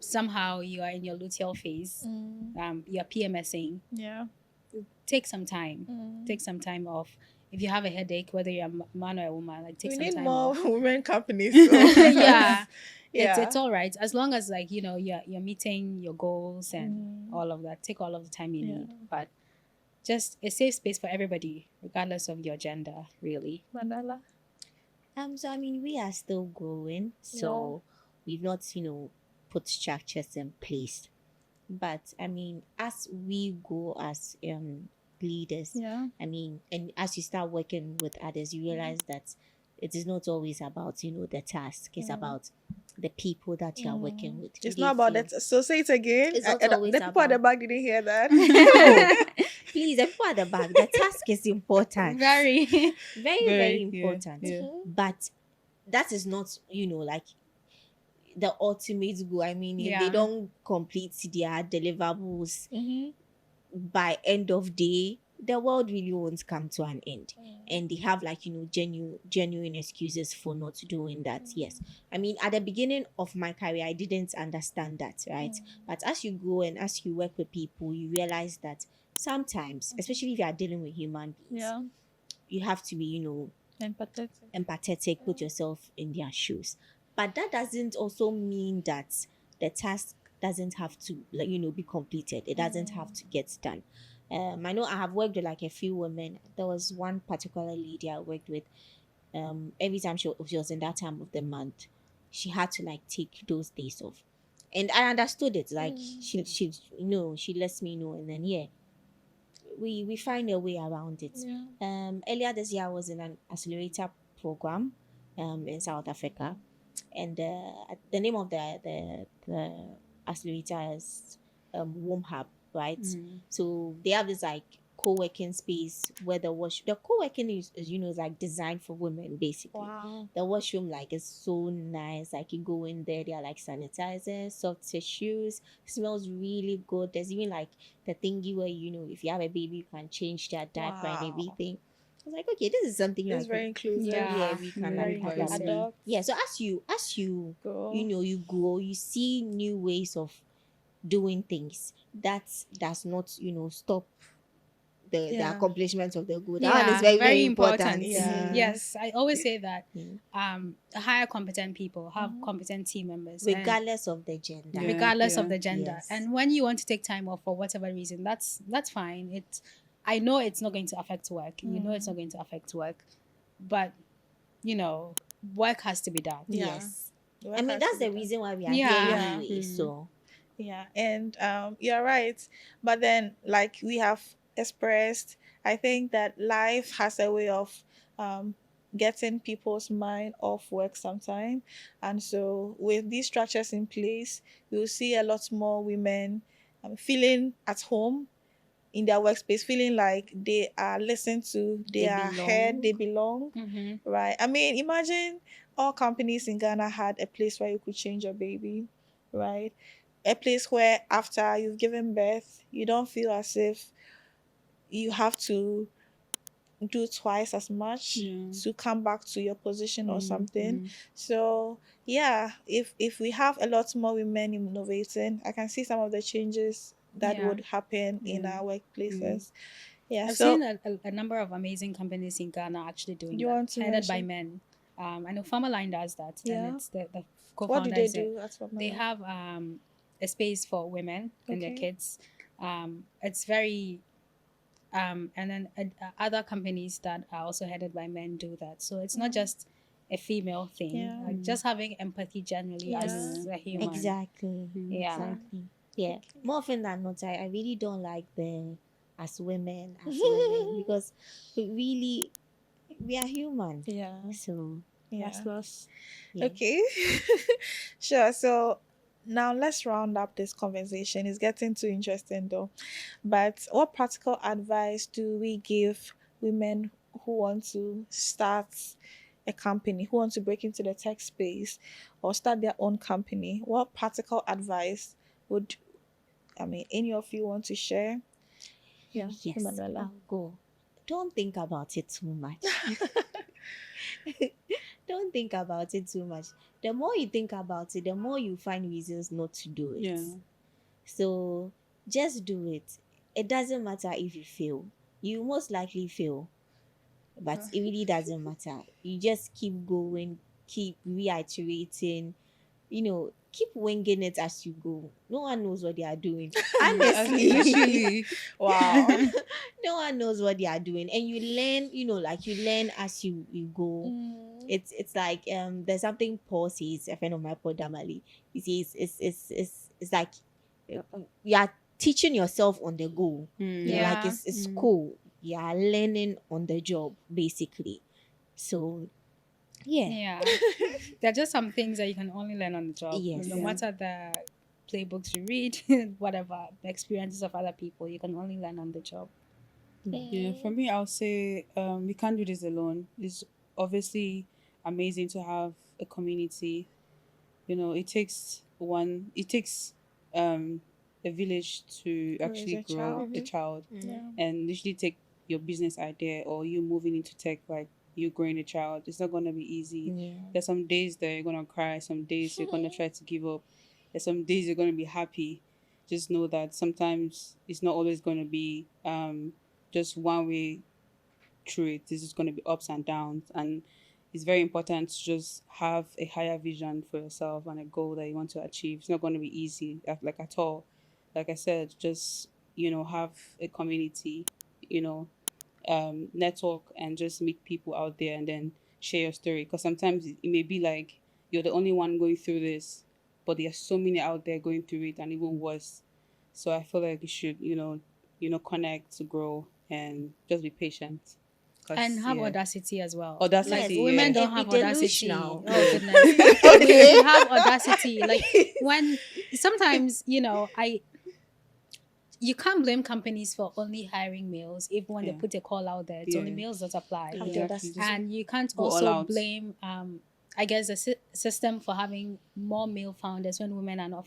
somehow you are in your luteal phase, you're PMSing,
Yeah.
take some time off. If you have a headache, whether you're a man or a woman, like take
We
some
need
time
more
off.
women companies.
Yeah.
Yeah.
It's all right as long as, like, you know, you're meeting your goals and all of that. Take all of the time you need, but just a safe space for everybody, regardless of your gender, really.
Mandela.
So I mean, we are still growing, so we've not, put structures in place. But I mean, as we go as leaders,
Yeah.
I mean, and as you start working with others, you realize that it is not always about, the task. It's about the people that you are working with.
It's
You
not about
feel-
that. So say it again.
It's not
The
always
people at the
about-
back didn't hear that.
No, please, the people at the back. The task is important.
Very.
Very, very important.
yeah.
But that is not, like the ultimate goal. I mean, if
Yeah.
they don't complete their deliverables by end of day, the world really won't come to an end. And they have, like, genuine excuses for not doing that. Yes. I mean, at the beginning of my career, I didn't understand that, right? But as you grow and as you work with people, you realize that sometimes, especially if you are dealing with human beings,
Yeah.
you have to be, empathetic, put yourself in their shoes. But that doesn't also mean that the task doesn't have to, be completed. It doesn't have to get done. I know I have worked with, like, a few women. There was one particular lady I worked with. Every time she was in that time of the month, she had to, like, take those days off. And I understood it. Like, she lets me know, and then we find a way around it.
Yeah.
Earlier this year, I was in an accelerator program in South Africa, and the name of the accelerator is Warm Hub, right? So they have this like co-working space where the co-working is is like designed for women basically.
Wow.
The washroom like is so nice. Like you go in there, there are like sanitizers, soft tissues, smells really good. There's even like the thingy where if you have a baby you can change their diaper and
Wow.
everything. I was like, okay, this is something
It's
like
very inclusive.
Yeah.
we can
Very
like
inclusive.
adapt.
Adopt.
Yeah, so as you
Grow.
you grow, you see new ways of doing things. That does not stop the
Yeah.
accomplishment of the good.
Yeah,
That one is very, very important.
Yeah.
Yes, I always say that.
Mm.
Hire competent people, have competent team members,
Regardless of the gender.
Yeah.
regardless of the gender.
Yes.
And when you want to take time off for whatever reason, that's fine. I know it's not going to affect work. You know it's not going to affect work, but work has to be done.
Yeah.
Yes.
Work
I mean,
has
that's
to be
the
done.
reason why we are
Yeah.
here
Yeah.
anyway. So
Yeah, and you're right. But then, like we have expressed, I think that life has a way of getting people's mind off work sometime. And so, with these structures in place, we'll see a lot more women feeling at home in their workspace, feeling like they are listened to, they are
belong.
heard, they belong.
Mm-hmm.
Right. I mean, imagine all companies in Ghana had a place where you could change your baby, right? A place where after you've given birth, you don't feel as if you have to do twice as much to come back to your position or something. So yeah, if we have a lot more women innovating, I can see some of the changes that
Yeah.
would happen in our workplaces. Yeah,
I've
so
seen a number of amazing companies in Ghana actually doing
You
that,
want to
headed by
mention?
men. I know Farmerline does that,
Yeah.
and it's the
what
co-founder
do they
is
do at Farmerline?
They have a space for women and their
Okay.
kids. It's very and then other companies that are also headed by men do that. So it's not just a female thing.
Yeah.
Like just having empathy generally as a human.
exactly.
Yeah.
Exactly. Yeah. More often than not, I really don't like the as women because we are human.
Yeah.
So
Yeah.
Plus,
yeah.
Okay. Sure. So now let's round up this conversation. It's getting too interesting though. But what practical advice do we give women who want to start a company, who want to break into the tech space or start their own company? What practical advice would any of you want to share? Yeah,
Yes,
Emmanuella.
I'll go. Don't think about it too much. Don't think about it too much. The more you think about it, the more you find reasons not to do it.
yeah.
So just do it. It doesn't matter if you fail. You most likely fail. But it really doesn't matter. You just keep going, keep reiterating, keep winging it as you go. No one knows what they are doing. Honestly.
Literally.
Wow.
No one knows what they are doing. And you learn, you learn as you go. It's like there's something Paul says, a friend of mine, Paul Damali. He says it's like you are teaching yourself on the go.
Yeah.
Like it's cool. You are learning on the job, basically. So yeah.
There are just some things that you can only learn on the job.
Yes.
No
Yeah.
matter the playbooks you read, whatever, the experiences of other people, you can only learn on the job.
Yeah, for me, I'll say we can't do this alone. It's obviously amazing to have a community. It takes a village to actually
a
grow
child.
a child,
Yeah.
and literally take your business idea or you moving into tech, like you growing a child. It's not gonna be easy.
Yeah.
There's some days that you're gonna cry, some days you're gonna try to give up. There's some days you're gonna be happy. Just know that sometimes it's not always gonna be just one way through it. This is gonna be ups and downs, and it's very important to just have a higher vision for yourself and a goal that you want to achieve. It's not gonna be easy, like at all. Like I said, just have a community, network and just meet people out there and then share your story, because sometimes it may be like you're the only one going through this, but there are so many out there going through it and even worse. So I feel like you should connect to grow and just be patient.
And have audacity as well.
Audacity,
Like women
yeah.
don't
And
have
be
audacity.
delusional.
Oh goodness.
Okay.
We have audacity. Like when sometimes, you can't blame companies for only hiring males if when they
Yeah.
put a call out there, it's only
Yeah.
males that apply.
Have the
Yeah.
audacity.
And you can't
Go all
also
out.
blame I guess the system for having more male founders when women are not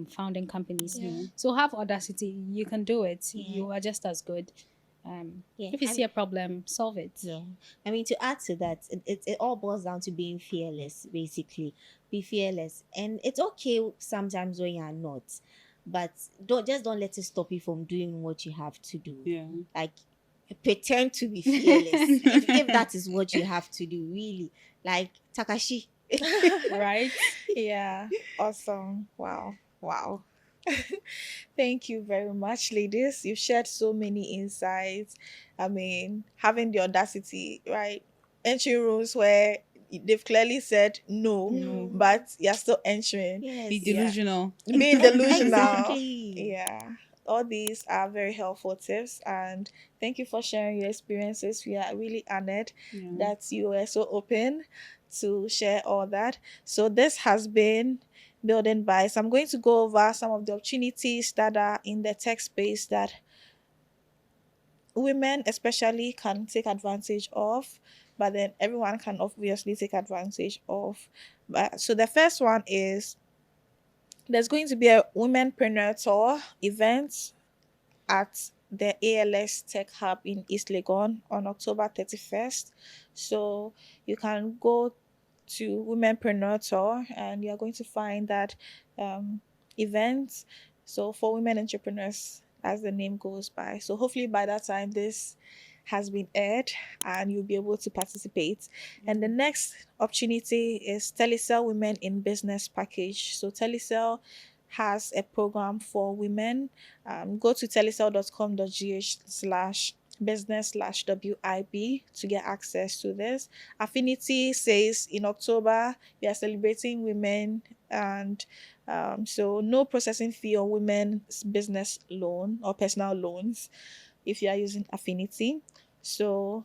founding companies.
Yeah.
So have audacity. You can do it.
Yeah.
You are just as good.
Yeah.
If you see a problem, solve it.
Yeah. I mean, to add to that, it all boils down to being fearless, basically. Be fearless. And it's okay sometimes when you are not. But don't let it stop you from doing what you have to do.
Yeah.
Like, pretend to be fearless. if that is what you have to do, really. Like, Takashi.
Right?
Yeah, awesome. Wow. Thank you very much, ladies. You've shared so many insights. I mean, having the audacity, right? Entering rooms where they've clearly said no, but you're still entering.
Yes.
Be delusional.
Being delusional.
Exactly.
Yeah. All these are very helpful tips, and thank you for sharing your experiences. We are really honored
Yeah.
that you were so open to share all that. So this has been Building Bytes. I'm going to go over some of the opportunities that are in the tech space that women especially can take advantage of, but then everyone can obviously take advantage of. But so the first one is there's going to be a Womenpreneur Tour event at the ALS Tech Hub in East Legon on October 31st. So you can go to Womenpreneur Tour and you're going to find that event. So for women entrepreneurs, as the name goes by. So hopefully by that time this has been aired and you'll be able to participate. And the next opportunity is Telecel Women in Business Package. So Telecel has a program for women. Go to telecel.com.gh/business/WIB to get access to this. Affinity says in October we are celebrating women, and so no processing fee on women's business loan or personal loans if you are using Affinity. So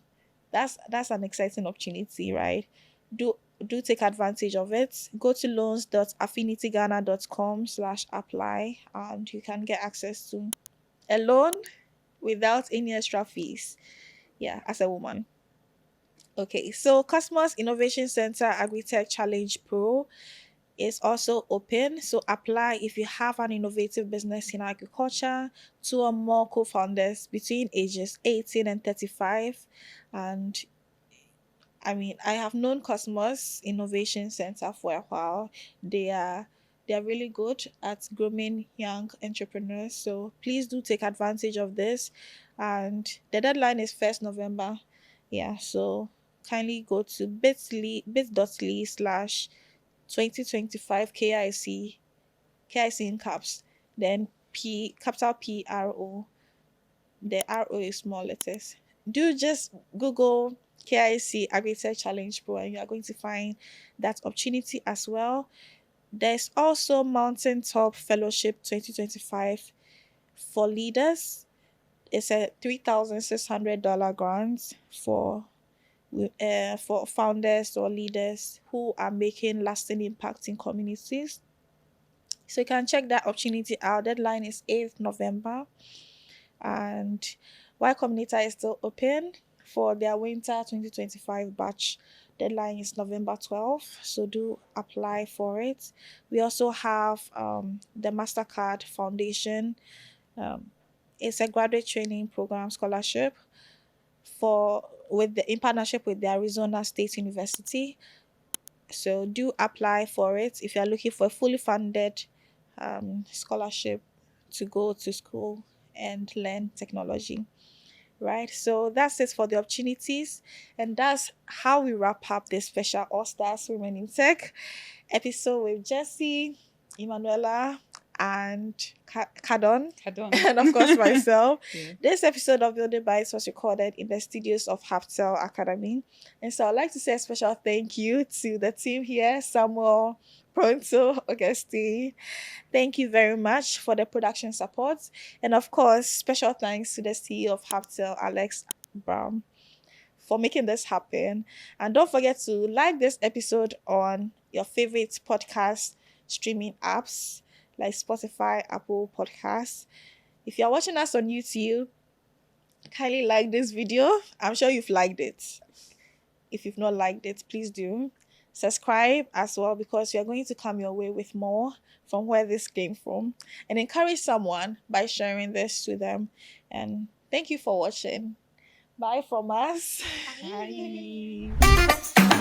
that's an exciting opportunity, right? Do take advantage of it. Go to loans.affinityghana.com/apply and you can get access to a loan without any extra fees. Yeah, as a woman. Okay, so Cosmos Innovation Center AgriTech Challenge Pro is also open. So apply if you have an innovative business in agriculture, 2 or more co-founders between ages 18 and 35. And I mean, I have known Cosmos Innovation Center for a while. They are really good at grooming young entrepreneurs. So please do take advantage of this. And the deadline is 1st November. Yeah, so kindly go to bit.ly/2025 KIC in caps, then capital PRO. The RO is small letters. Do just Google KIC AgriTech Challenge Pro and you are going to find that opportunity as well. There's also Mountaintop Fellowship 2025 for leaders. It's a $3,600 grant for founders or leaders who are making lasting impact in communities. So you can check that opportunity out. Deadline is 8th November. And Y Combinator is still open for their winter 2025 batch. Deadline is November 12th, so do apply for it. We also have the MasterCard Foundation. It's a graduate training program scholarship in partnership with the Arizona State University. So do apply for it if you're looking for a fully funded scholarship to go to school and learn technology. Right, so that's it for the opportunities, and that's how we wrap up this special All Stars Women in Tech episode with Jessie, Emmanuella, and Kadoon, and of course myself.
Yeah.
This episode of Building Bytes was recorded in the studios of Hubtel Academy, and so I'd like to say a special thank you to the team here, Samuel, Pronto, Augustine. Thank you very much for the production support. And of course, special thanks to the CEO of Hubtel, Alex Brown, for making this happen. And don't forget to like this episode on your favorite podcast streaming apps like Spotify, Apple Podcasts. If you're watching us on YouTube, kindly like this video. I'm sure you've liked it. If you've not liked it, please do. Subscribe as well, because you're going to come your way with more from where this came from. And encourage someone by sharing this to them. And thank you for watching. Bye from us.
Bye.
Bye.